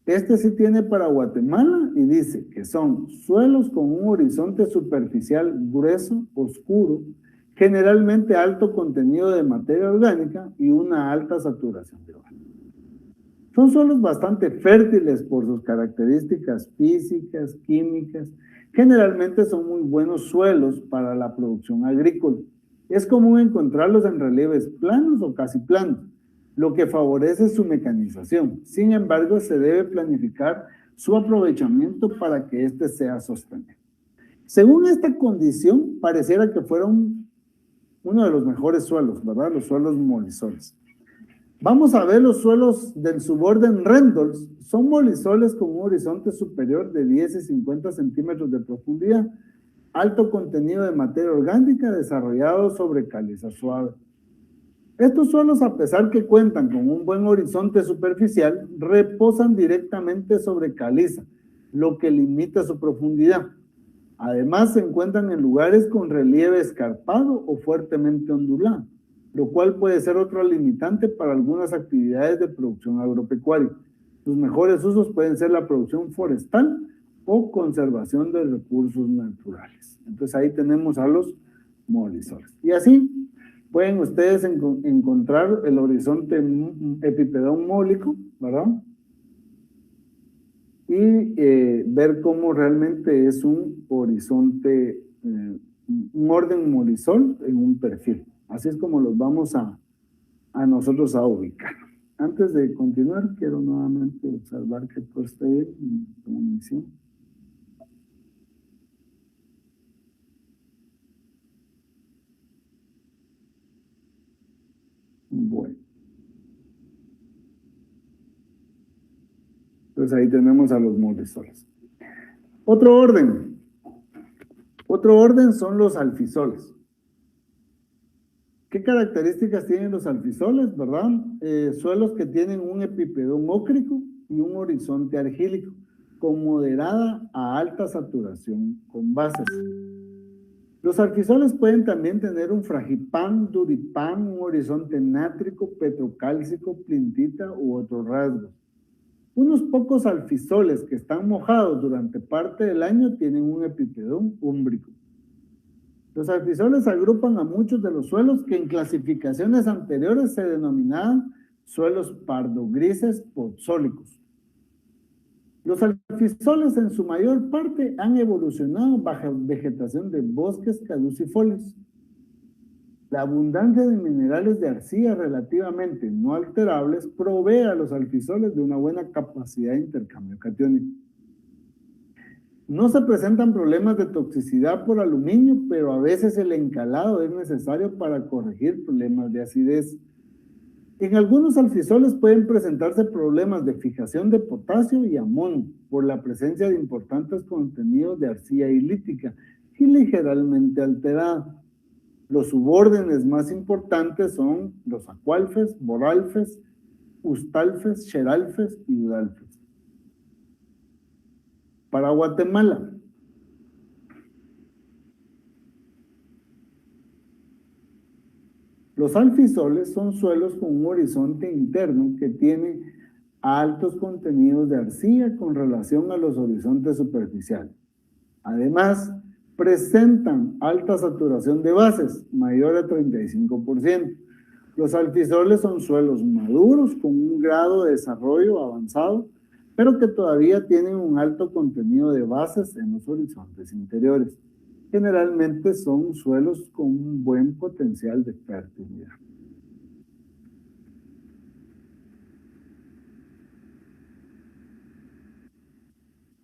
Este sí tiene para Guatemala y dice que son suelos con un horizonte superficial grueso, oscuro, generalmente alto contenido de materia orgánica y una alta saturación de agua. Son suelos bastante fértiles por sus características físicas, químicas. Generalmente son muy buenos suelos para la producción agrícola. Es común encontrarlos en relieves planos o casi planos, lo que favorece su mecanización. Sin embargo, se debe planificar su aprovechamiento para que éste sea sostenible. Según esta condición, pareciera que fuera uno de los mejores suelos, ¿verdad? Los suelos molisoles. Vamos a ver los suelos del suborden Rendols. Son molisoles con un horizonte superior de 10 y 50 centímetros de profundidad, alto contenido de materia orgánica desarrollado sobre caliza suave. Estos suelos, a pesar que cuentan con un buen horizonte superficial, reposan directamente sobre caliza, lo que limita su profundidad. Además, se encuentran en lugares con relieve escarpado o fuertemente ondulado, lo cual puede ser otro limitante para algunas actividades de producción agropecuaria. Sus mejores usos pueden ser la producción forestal o conservación de recursos naturales. Entonces ahí tenemos a los molisoles. Y así pueden ustedes encontrar el horizonte epipedón mólico, ¿verdad? Y ver cómo realmente es un horizonte, un orden molisol en un perfil. Así es como los vamos a nosotros a ubicar. Antes de continuar, quiero nuevamente observar que todo esté bien en la misión. Bueno. Entonces ahí tenemos a los molisoles. Otro orden son los alfisoles. ¿Qué características tienen los alfisoles, verdad? Suelos que tienen un epipedón ócrico y un horizonte argílico, con moderada a alta saturación con bases. Los alfisoles pueden también tener un fragipán, duripán, un horizonte nátrico, petrocálcico, plintita u otros rasgos. Unos pocos alfisoles que están mojados durante parte del año tienen un epipedón úmbrico. Los alfisoles agrupan a muchos de los suelos que en clasificaciones anteriores se denominaban suelos pardo-grises podzólicos. Los alfisoles en su mayor parte han evolucionado bajo vegetación de bosques caducifolios. La abundancia de minerales de arcilla relativamente no alterables provee a los alfisoles de una buena capacidad de intercambio catiónico. No se presentan problemas de toxicidad por aluminio, pero a veces el encalado es necesario para corregir problemas de acidez. En algunos alfisoles pueden presentarse problemas de fijación de potasio y amonio por la presencia de importantes contenidos de arcilla ilítica y ligeramente alterada. Los subórdenes más importantes son los acualfes, boralfes, ustalfes, xeralfes y udalfes. Para Guatemala, los alfisoles son suelos con un horizonte interno que tiene altos contenidos de arcilla con relación a los horizontes superficiales. Además, presentan alta saturación de bases, mayor a 35%. Los alfisoles son suelos maduros con un grado de desarrollo avanzado, pero que todavía tienen un alto contenido de bases en los horizontes interiores. Generalmente son suelos con un buen potencial de fertilidad.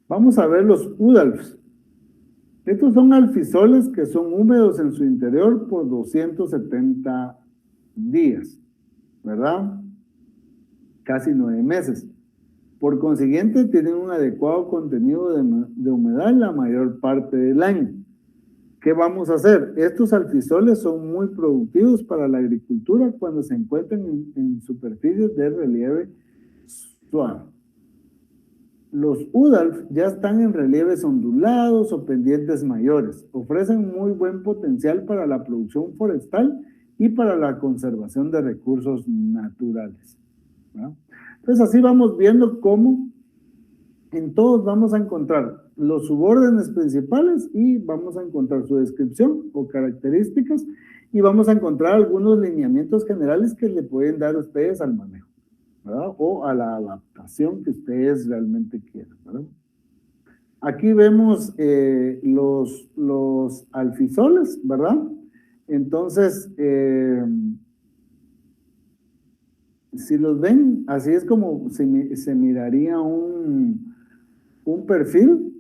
Vamos a ver los udalfs. Estos son alfisoles que son húmedos en su interior por 270 días, ¿verdad? Casi 9 meses. Por consiguiente, tienen un adecuado contenido de humedad la mayor parte del año. ¿qué vamos a hacer? Estos alfisoles son muy productivos para la agricultura cuando se encuentran en superficies de relieve suave. Los UDALF ya están en relieves ondulados o pendientes mayores. Ofrecen muy buen potencial para la producción forestal y para la conservación de recursos naturales, ¿no? Entonces así vamos viendo cómo en todos vamos a encontrar los subórdenes principales y vamos a encontrar su descripción o características y vamos a encontrar algunos lineamientos generales que le pueden dar ustedes al manejo, ¿verdad? O a la adaptación que ustedes realmente quieran, ¿verdad? Aquí vemos los alfisoles, ¿verdad? Entonces, si los ven, así es como se miraría un perfil,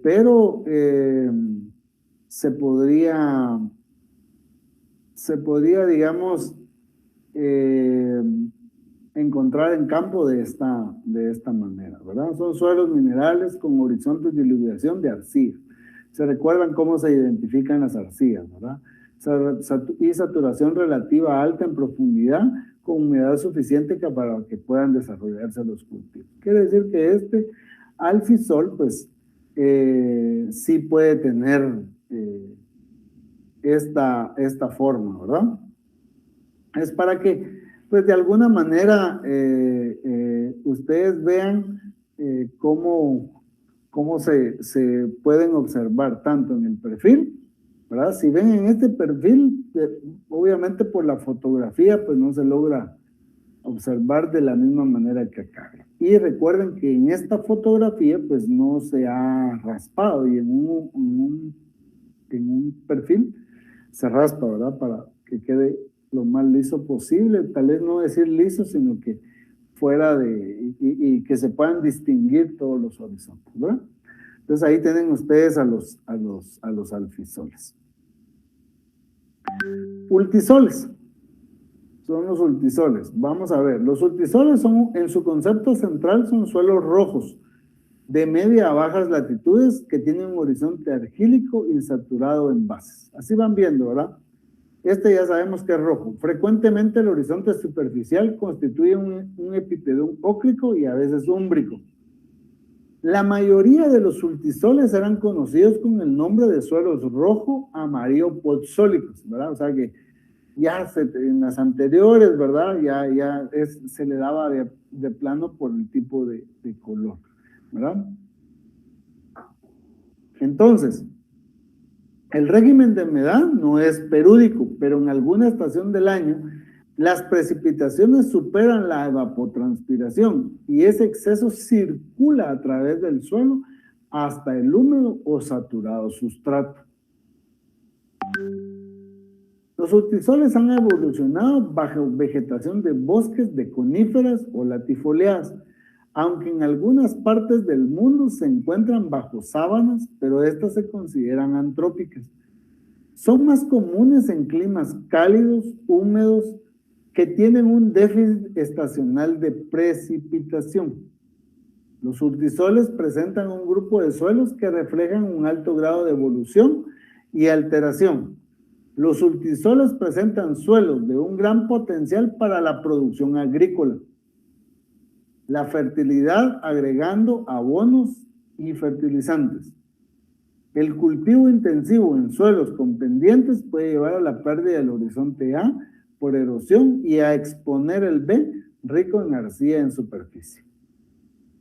pero se podría, digamos, encontrar en campo de esta manera, ¿verdad? Son suelos minerales con horizontes de diluviación de arcilla. ¿Se recuerdan cómo se identifican las arcillas, verdad? Y saturación relativa alta en profundidad, con humedad suficiente para que puedan desarrollarse los cultivos. Quiere decir que este alfisol, pues, sí puede tener esta forma, ¿verdad? Es para que, pues, de alguna manera ustedes vean cómo se pueden observar tanto en el perfil, ¿verdad? Si ven en este perfil, obviamente por la fotografía, pues no se logra observar de la misma manera que acá. Y recuerden que en esta fotografía, pues no se ha raspado, y en un perfil se raspa, ¿verdad? Para que quede lo más liso posible, tal vez no decir liso, sino que fuera y que se puedan distinguir todos los horizontes, ¿verdad? Entonces ahí tienen ustedes a los alfisoles. Ultisoles. Son los ultisoles. Vamos a ver, los ultisoles son, en su concepto central, son suelos rojos de media a bajas latitudes que tienen un horizonte argílico insaturado en bases. Así van viendo, ¿verdad? Este ya sabemos que es rojo. Frecuentemente el horizonte superficial constituye un epipedón ócrico y a veces úmbrico. La mayoría de los ultisoles eran conocidos con el nombre de suelos rojo, amarillo, podzólicos, ¿verdad? O sea que ya en las anteriores, ¿verdad? Se le daba de plano por el tipo de color, ¿verdad? Entonces, el régimen de humedad no es perúdico, pero en alguna estación del año las precipitaciones superan la evapotranspiración y ese exceso circula a través del suelo hasta el húmedo o saturado sustrato. Los ultisoles han evolucionado bajo vegetación de bosques de coníferas o latifoliadas, aunque en algunas partes del mundo se encuentran bajo sábanas, pero estas se consideran antrópicas. Son más comunes en climas cálidos, húmedos, que tienen un déficit estacional de precipitación. Los ultisoles presentan un grupo de suelos que reflejan un alto grado de evolución y alteración. Los ultisoles presentan suelos de un gran potencial para la producción agrícola, la fertilidad agregando abonos y fertilizantes. El cultivo intensivo en suelos con pendientes puede llevar a la pérdida del horizonte A por erosión y a exponer el B rico en arcilla en superficie.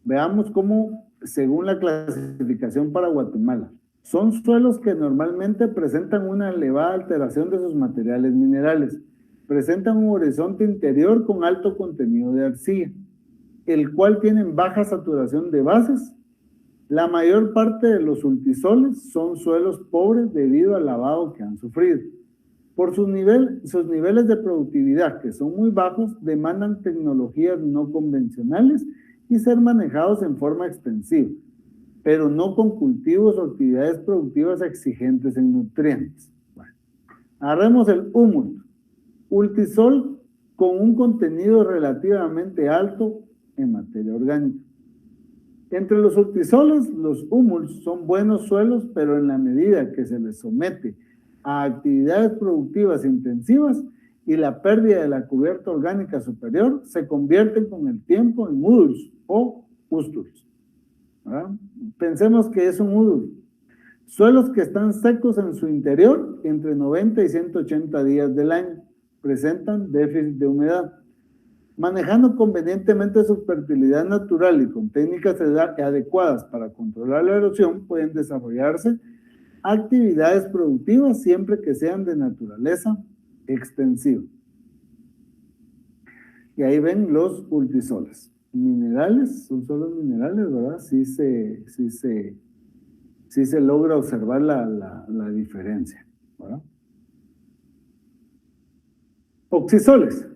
Veamos cómo, según la clasificación para Guatemala, son suelos que normalmente presentan una elevada alteración de sus materiales minerales, presentan un horizonte interior con alto contenido de arcilla, el cual tienen baja saturación de bases. La mayor parte de los ultisoles son suelos pobres debido al lavado que han sufrido. Por sus niveles de productividad, que son muy bajos, demandan tecnologías no convencionales y ser manejados en forma extensiva, pero no con cultivos o actividades productivas exigentes en nutrientes. Bueno, agarremos el húmulo. Ultisol con un contenido relativamente alto en materia orgánica. Entre los urtisoles, los húmuls son buenos suelos, pero en la medida que se les somete a actividades productivas intensivas y la pérdida de la cubierta orgánica superior, se convierten con el tiempo en muduls o pústulos. Pensemos que es un udul. Suelos que están secos en su interior entre 90 y 180 días del año. Presentan déficit de humedad. Manejando convenientemente su fertilidad natural y con técnicas adecuadas para controlar la erosión, pueden desarrollarse actividades productivas siempre que sean de naturaleza extensiva. Y ahí ven los urtisoles. Minerales, son solo minerales, ¿verdad? Sí se logra observar la diferencia, ¿verdad? Oxisoles.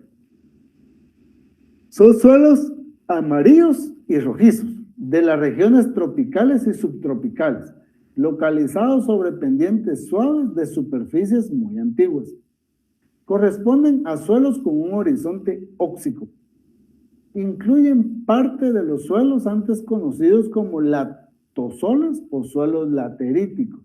Son suelos amarillos y rojizos de las regiones tropicales y subtropicales, localizados sobre pendientes suaves de superficies muy antiguas. Corresponden a suelos con un horizonte óxico. Incluyen parte de los suelos antes conocidos como latosoles o suelos lateríticos.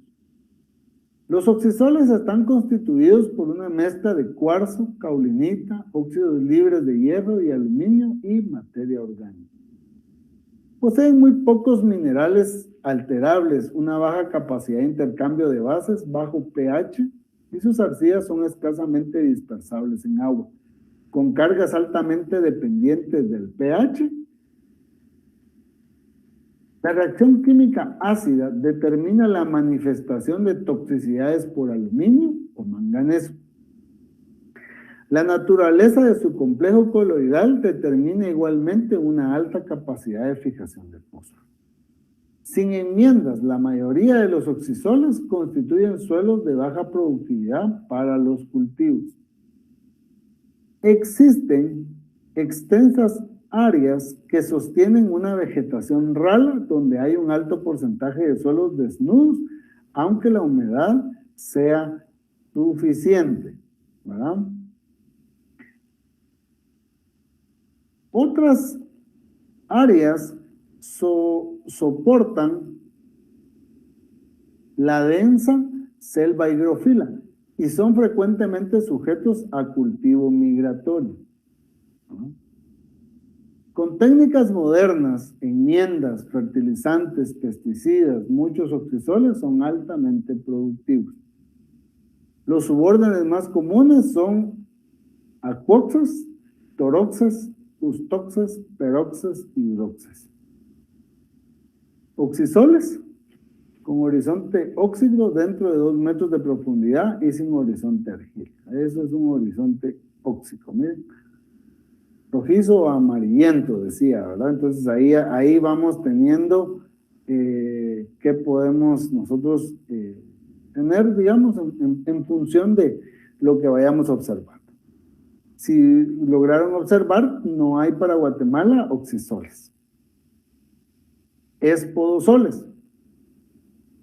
Los oxisoles están constituidos por una mezcla de cuarzo, caulinita, óxidos libres de hierro y aluminio y materia orgánica. Poseen muy pocos minerales alterables, una baja capacidad de intercambio de bases, bajo pH, y sus arcillas son escasamente dispersables en agua, con cargas altamente dependientes del pH. La reacción química ácida determina la manifestación de toxicidades por aluminio o manganeso. La naturaleza de su complejo coloidal determina igualmente una alta capacidad de fijación de fósforo. Sin enmiendas, la mayoría de los oxisoles constituyen suelos de baja productividad para los cultivos. Existen extensas áreas que sostienen una vegetación rala donde hay un alto porcentaje de suelos desnudos, aunque la humedad sea suficiente, ¿verdad? Otras áreas soportan la densa selva hidrófila y son frecuentemente sujetos a cultivo migratorio, ¿no? Con técnicas modernas, enmiendas, fertilizantes, pesticidas, muchos oxisoles son altamente productivos. Los subórdenes más comunes son aquoxas, toroxas, ustoxas, peroxas y uroxas. Oxisoles con horizonte óxido dentro de 2 metros de profundidad y sin horizonte argil. Eso es un horizonte óxico, miren. Rojizo o amarillento, decía, ¿verdad? Entonces ahí vamos teniendo qué podemos nosotros tener, digamos, en función de lo que vayamos observando. Si lograron observar, no hay para Guatemala oxisoles. Espodosoles.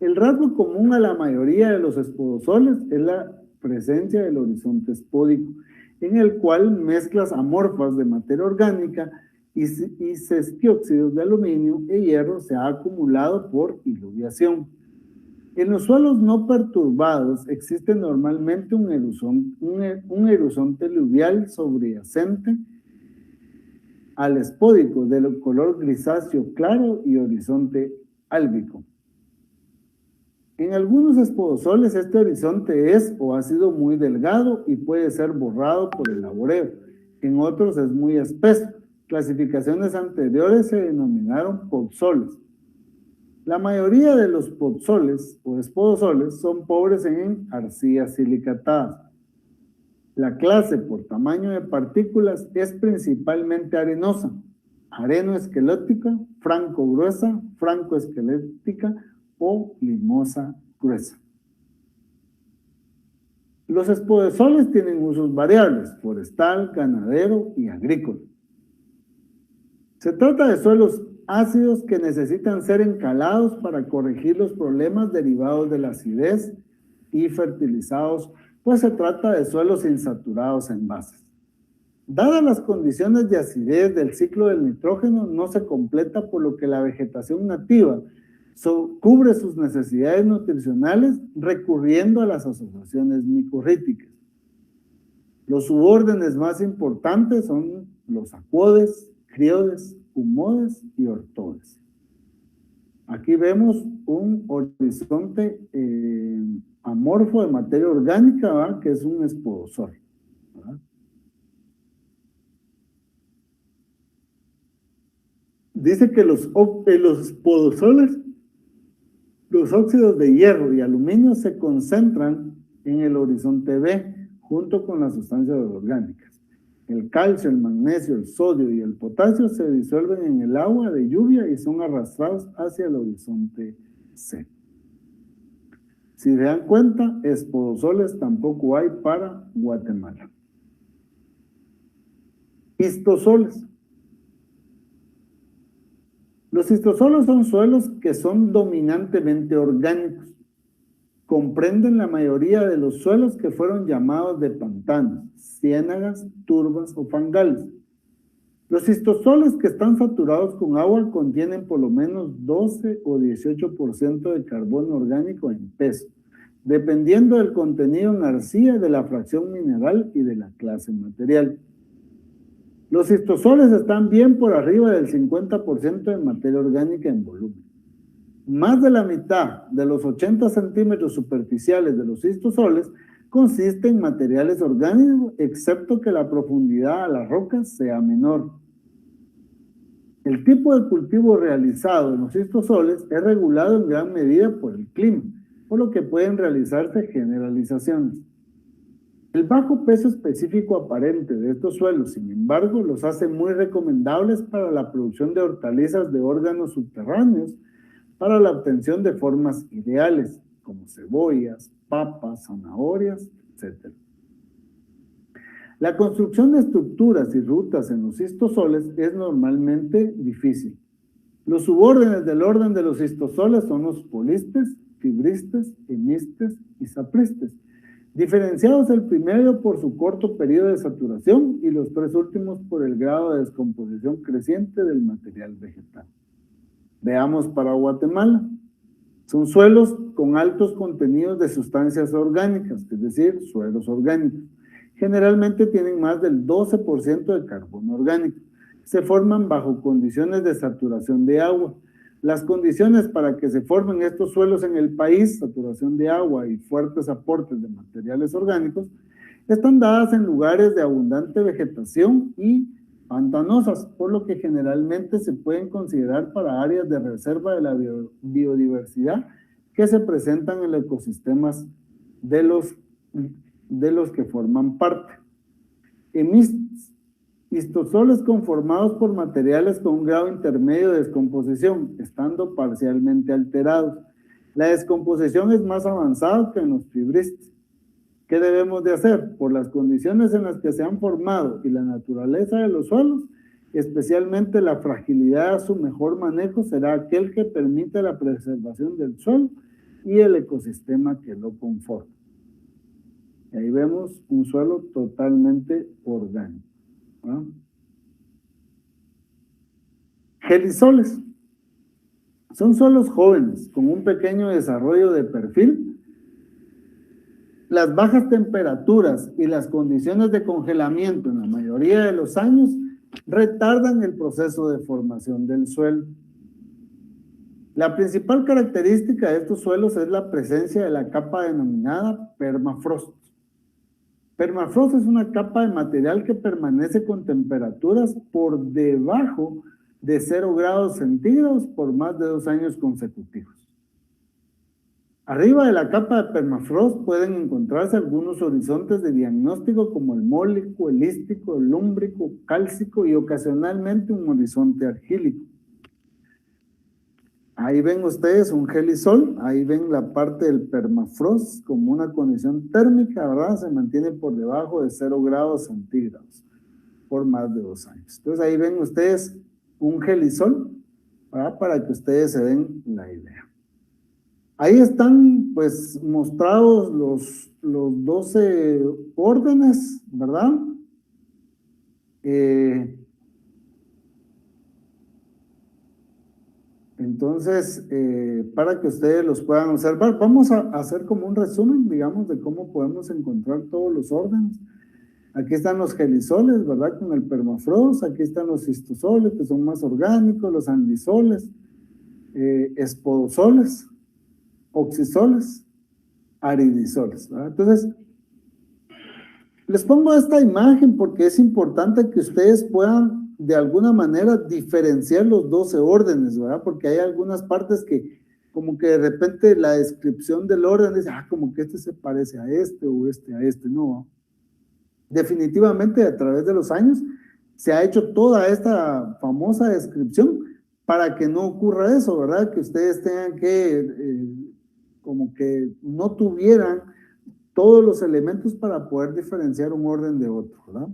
El rasgo común a la mayoría de los espodosoles es la presencia del horizonte espódico, en el cual mezclas amorfas de materia orgánica y sesquióxidos de aluminio y hierro se ha acumulado por diluviación. En los suelos no perturbados existe normalmente un horizonte aluvial subyacente al espódico de color grisáceo claro y horizonte álbico. En algunos espodosoles este horizonte es o ha sido muy delgado y puede ser borrado por el laboreo. En otros es muy espeso. Clasificaciones anteriores se denominaron podsoles. La mayoría de los podsoles o espodosoles son pobres en arcillas silicatadas. La clase por tamaño de partículas es principalmente arenosa, arenoesquelética, franco-gruesa, franco-esquelética o limosa gruesa. Los espodosoles tienen usos variables, forestal, ganadero y agrícola. Se trata de suelos ácidos que necesitan ser encalados para corregir los problemas derivados de la acidez y fertilizados, pues se trata de suelos insaturados en bases. Dadas las condiciones de acidez del ciclo del nitrógeno, no se completa, por lo que la vegetación nativa cubre sus necesidades nutricionales recurriendo a las asociaciones micorríticas. Los subórdenes más importantes son los aquodes, criodes, humodes y ortodes. Aquí vemos un horizonte amorfo de materia orgánica, ¿verdad?, que es un espodosol, ¿verdad? Dice que los espodosoles, los óxidos de hierro y aluminio, se concentran en el horizonte B junto con las sustancias orgánicas. El calcio, el magnesio, el sodio y el potasio se disuelven en el agua de lluvia y son arrastrados hacia el horizonte C. Si se dan cuenta, espodosoles tampoco hay para Guatemala. Histosoles. Los histosoles son suelos que son dominantemente orgánicos. Comprenden la mayoría de los suelos que fueron llamados de pantanos, ciénagas, turbas o fangales. Los histosoles que están saturados con agua contienen por lo menos 12 o 18% de carbono orgánico en peso, dependiendo del contenido en arcilla, de la fracción mineral y de la clase material. Los histosoles están bien por arriba del 50% de materia orgánica en volumen. Más de la mitad de los 80 centímetros superficiales de los histosoles consiste en materiales orgánicos, excepto que la profundidad a las rocas sea menor. El tipo de cultivo realizado en los histosoles es regulado en gran medida por el clima, por lo que pueden realizarse generalizaciones. El bajo peso específico aparente de estos suelos, sin embargo, los hace muy recomendables para la producción de hortalizas de órganos subterráneos, para la obtención de formas ideales, como cebollas, papas, zanahorias, etc. La construcción de estructuras y rutas en los histosoles es normalmente difícil. Los subórdenes del orden de los histosoles son los polistes, fibristes, hemistes y sapristes, diferenciados el primero por su corto periodo de saturación y los tres últimos por el grado de descomposición creciente del material vegetal. Veamos para Guatemala. Son suelos con altos contenidos de sustancias orgánicas, es decir, suelos orgánicos. Generalmente tienen más del 12% de carbono orgánico. Se forman bajo condiciones de saturación de agua. Las condiciones para que se formen estos suelos en el país, saturación de agua y fuertes aportes de materiales orgánicos, están dadas en lugares de abundante vegetación y pantanosas, por lo que generalmente se pueden considerar para áreas de reserva de la biodiversidad que se presentan en los ecosistemas de los que forman parte. Histosoles conformados por materiales con un grado intermedio de descomposición, estando parcialmente alterados. La descomposición es más avanzada que en los fibristes. ¿Qué debemos de hacer? Por las condiciones en las que se han formado y la naturaleza de los suelos, especialmente la fragilidad, su mejor manejo será aquel que permite la preservación del suelo y el ecosistema que lo conforma. Y ahí vemos un suelo totalmente orgánico, ¿no? Gelisoles. Son suelos jóvenes con un pequeño desarrollo de perfil. Las bajas temperaturas y las condiciones de congelamiento en la mayoría de los años retardan el proceso de formación del suelo. La principal característica de estos suelos es la presencia de la capa denominada permafrost. Permafrost es una capa de material que permanece con temperaturas por debajo de 0 grados centígrados por más de 2 años consecutivos. Arriba de la capa de permafrost pueden encontrarse algunos horizontes de diagnóstico como el mólico, el lístico, el lúmbrico, cálcico y ocasionalmente un horizonte argílico. Ahí ven ustedes un gelisol, ahí ven la parte del permafrost como una condición térmica, ¿verdad? Se mantiene por debajo de 0 grados centígrados por más de 2 años. Entonces ahí ven ustedes un gelisol, ¿verdad? Para que ustedes se den la idea. Ahí están pues mostrados los 12 órdenes, ¿verdad? Entonces, para que ustedes los puedan observar, vamos a hacer como un resumen, digamos, de cómo podemos encontrar todos los órdenes. Aquí están los gelisoles, ¿verdad? Con el permafrost. Aquí están los cistosoles, que son más orgánicos, los andisoles, espodosoles, oxisoles, aridisoles, ¿verdad? Entonces, les pongo esta imagen porque es importante que ustedes puedan de alguna manera diferenciar los 12 órdenes, ¿verdad? Porque hay algunas partes que como que de repente la descripción del orden dice, como que este se parece a este o este a este, no. Definitivamente a través de los años se ha hecho toda esta famosa descripción para que no ocurra eso, ¿verdad? Que ustedes tengan que, como que no tuvieran todos los elementos para poder diferenciar un orden de otro, ¿verdad?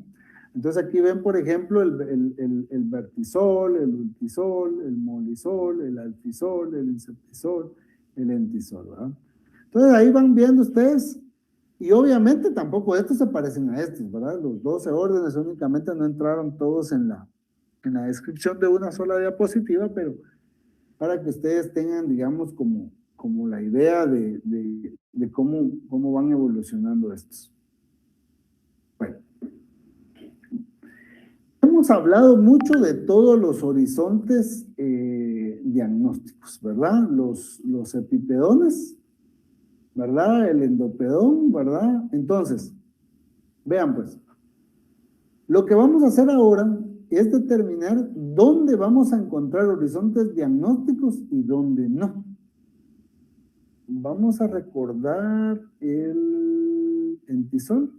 Entonces aquí ven, por ejemplo, el vertisol, el ultisol, el molisol, el altisol, el inceptisol, el entisol, ¿verdad? Entonces ahí van viendo ustedes, y obviamente tampoco estos se parecen a estos, ¿verdad? Los 12 órdenes únicamente no entraron todos en la descripción de una sola diapositiva, pero para que ustedes tengan, digamos, como la idea de cómo van evolucionando estos. Bueno, hemos hablado mucho de todos los horizontes diagnósticos, ¿verdad? Los epipedones, ¿verdad? El endopedón, ¿verdad? Entonces, vean pues, lo que vamos a hacer ahora es determinar dónde vamos a encontrar horizontes diagnósticos y dónde no. Vamos a recordar el entisol,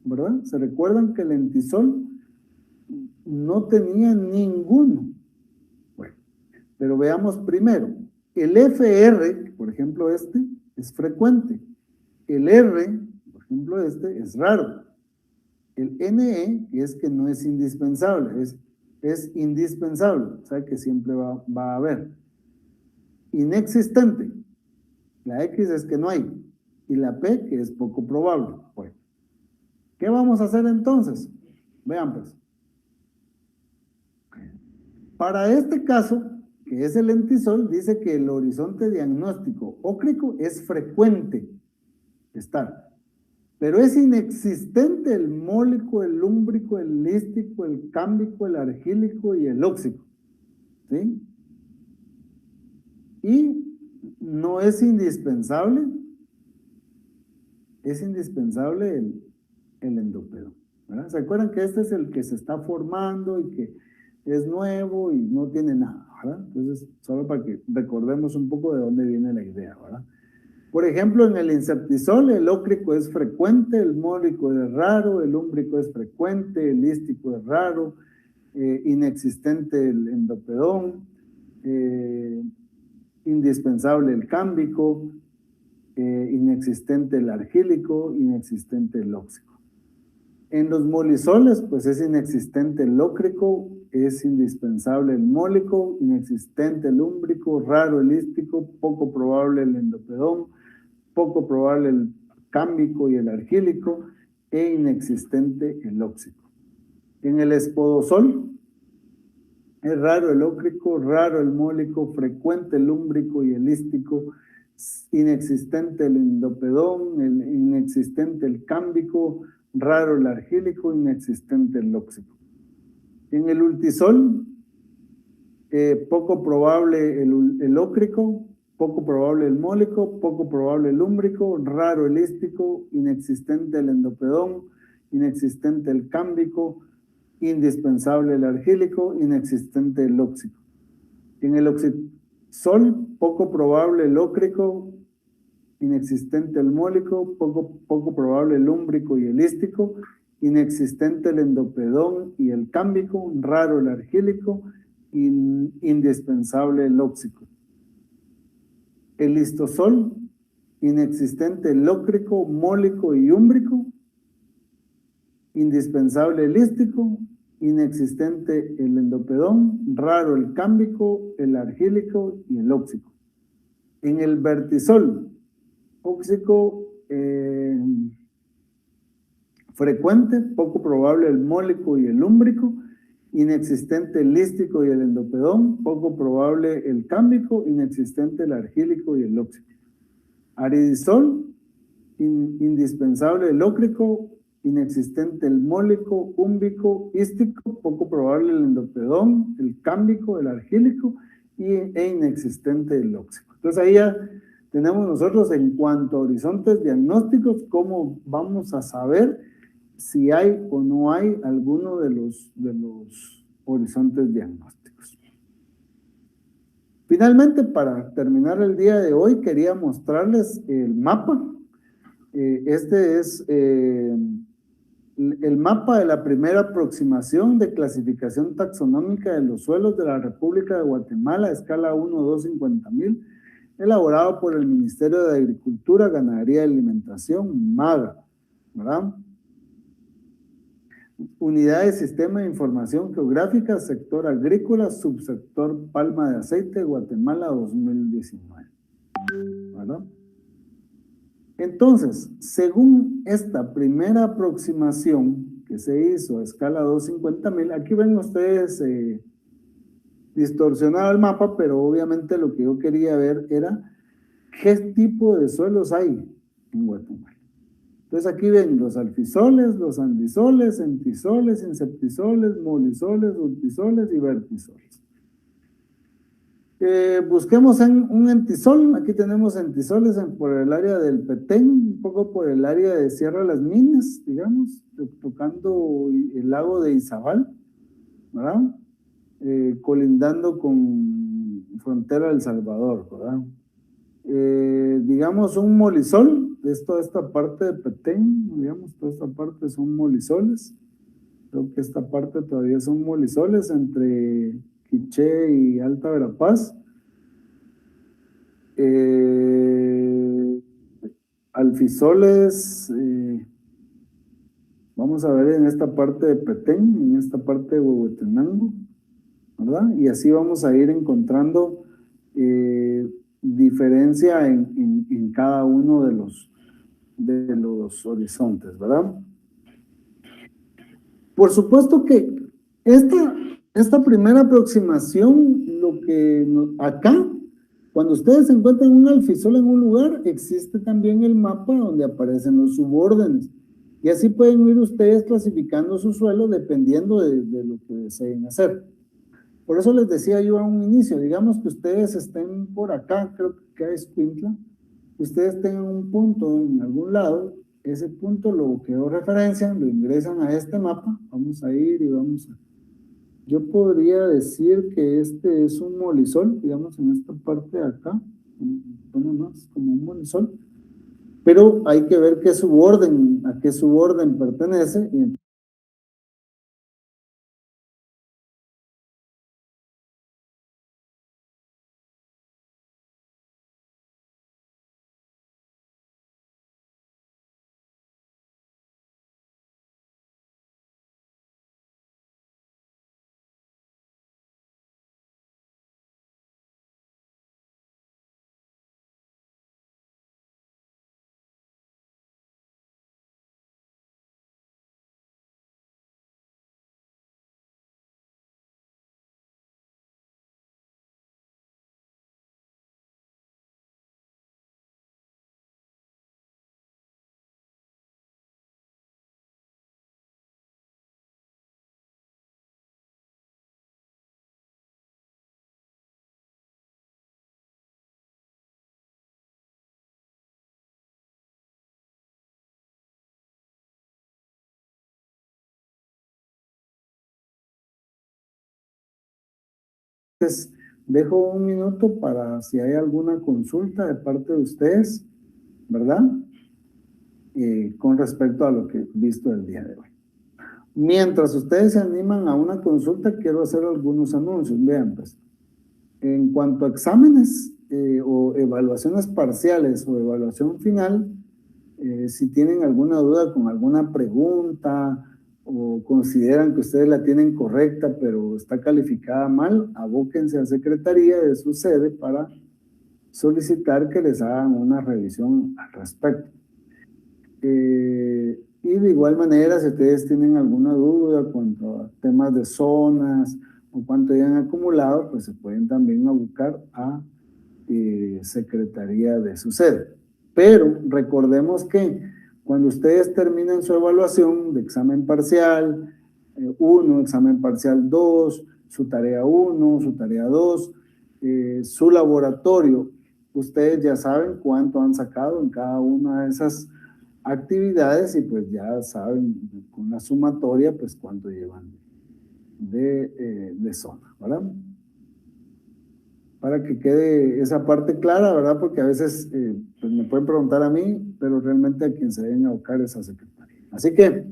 ¿verdad? ¿Se recuerdan que el entisol no tenía ninguno? Bueno, pero veamos primero. El FR, por ejemplo, este, es frecuente. El R, por ejemplo, este, es raro. El NE, que es que no es indispensable, es indispensable, o sea que siempre va a haber. Inexistente. La X es que no hay. Y la P, que es poco probable. Bueno, ¿qué vamos a hacer entonces? Vean pues. Para este caso, que es el entisol, dice que el horizonte diagnóstico ócrico es frecuente estar, pero es inexistente el mólico, el lúmbrico, el lístico, el cámbico, el argílico y el óxico, ¿sí? Y no es indispensable el endopedón, ¿verdad? ¿Se acuerdan que este es el que se está formando y que es nuevo y no tiene nada, ¿verdad? Entonces, solo para que recordemos un poco de dónde viene la idea, ¿verdad? Por ejemplo, en el inceptisol, el ócrico es frecuente, el mólico es raro, el lúmbrico es frecuente, el lístico es raro, inexistente el endopedón, indispensable el cámbico, inexistente el argílico, inexistente el óxico. En los molisoles, pues es inexistente el ócrico, es indispensable el mólico, inexistente el lúmbrico, raro el lístico, poco probable el endopedón, poco probable el cámbico y el argílico, e inexistente el óxico. En el espodosol, es raro el ócrico, raro el mólico, frecuente el lúmbrico y el lístico, inexistente el endopedón, inexistente el cámbico, raro el argílico, inexistente el óxico. En el ultisol, poco probable el ócrico, poco probable el mólico, poco probable el lúmbrico, raro el lístico, inexistente el endopedón, inexistente el cámbico, indispensable el argílico, inexistente el óxico. En el oxisol, poco probable el ócrico, inexistente el mólico, poco probable el lúmbrico y el lístico, inexistente el endopedón y el cámbico, raro el argílico, indispensable el óxico. El listosol, inexistente el ócrico, mólico y úmbrico, indispensable el lístico, inexistente el endopedón, raro el cámbico, el argílico y el óxico. En el vertisol, óxico frecuente, poco probable el mólico y el úmbrico, inexistente el lístico y el endopedón, poco probable el cámbico, inexistente el argílico y el lóxico. Aridisol, indispensable el ócrico, inexistente el mólico, úmbico, ístico, poco probable el endopedón, el cámbico, el argílico e inexistente el lóxico. Entonces ahí ya tenemos nosotros en cuanto a horizontes diagnósticos, cómo vamos a saber si hay o no hay alguno de los horizontes diagnósticos. Finalmente, para terminar el día de hoy, quería mostrarles el mapa. Este es el mapa de la primera aproximación de clasificación taxonómica de los suelos de la República de Guatemala, a escala 1-2-50,000, elaborado por el Ministerio de Agricultura, Ganadería y Alimentación, MAGA, ¿verdad? Unidad de Sistema de Información Geográfica, Sector Agrícola, Subsector Palma de Aceite, Guatemala 2019, ¿verdad? Entonces, según esta primera aproximación que se hizo a escala 250,000, aquí ven ustedes distorsionado el mapa, pero obviamente lo que yo quería ver era qué tipo de suelos hay en Guatemala. Entonces aquí ven los alfisoles, los andisoles, entisoles, inseptisoles, molisoles, ultisoles y vertisoles. Busquemos en un entisol. Aquí tenemos entisoles por el área del Petén, un poco por el área de Sierra de las Minas, digamos, tocando el lago de Izabal, ¿verdad? Colindando con frontera del Salvador, ¿verdad? Digamos un molisol, es toda esta parte de Petén, digamos, toda esta parte son molisoles. Creo que esta parte todavía son molisoles entre Quiché y Alta Verapaz. Alfisoles, vamos a ver en esta parte de Petén, en esta parte de Huehuetenango, ¿verdad? Y así vamos a ir encontrando diferencia en cada uno de los horizontes, ¿verdad? Por supuesto que esta primera aproximación, acá, cuando ustedes encuentran un alfisol en un lugar, existe también el mapa donde aparecen los subórdenes. Y así pueden ir ustedes clasificando su suelo dependiendo de lo que deseen hacer. Por eso les decía yo a un inicio, digamos que ustedes estén por acá, creo que es Escuintla, que ustedes tengan un punto en algún lado, ese punto lo georreferencian, lo ingresan a este mapa, vamos a ir y vamos a... Yo podría decir que este es un molisol, digamos en esta parte de acá, bueno, más como un molisol, pero hay que ver qué suborden, a qué suborden pertenece. Y entonces, dejo un minuto para si hay alguna consulta de parte de ustedes, ¿verdad? Con respecto a lo que he visto el día de hoy. Mientras ustedes se animan a una consulta, quiero hacer algunos anuncios. Vean, pues, en cuanto a exámenes o evaluaciones parciales o evaluación final, si tienen alguna duda con alguna pregunta o consideran que ustedes la tienen correcta pero está calificada mal, abóquense a Secretaría de su sede para solicitar que les hagan una revisión al respecto. Y de igual manera, si ustedes tienen alguna duda cuanto a temas de zonas o cuánto hayan acumulado, pues se pueden también a buscar a Secretaría de su sede. Pero recordemos que cuando ustedes terminen su evaluación de examen parcial 1, examen parcial 2, su tarea 1, su tarea 2, su laboratorio, ustedes ya saben cuánto han sacado en cada una de esas actividades y pues ya saben con la sumatoria pues cuánto llevan de zona, ¿verdad? Para que quede esa parte clara, ¿verdad? Porque a veces pues me pueden preguntar a mí, pero realmente a quien se deben abocar es a secretaria. Así que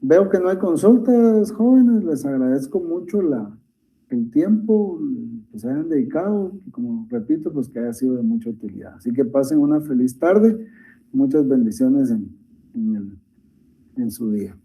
veo que no hay consultas, jóvenes, les agradezco mucho el tiempo que se hayan dedicado, y como repito, pues que haya sido de mucha utilidad. Así que pasen una feliz tarde, muchas bendiciones en su día.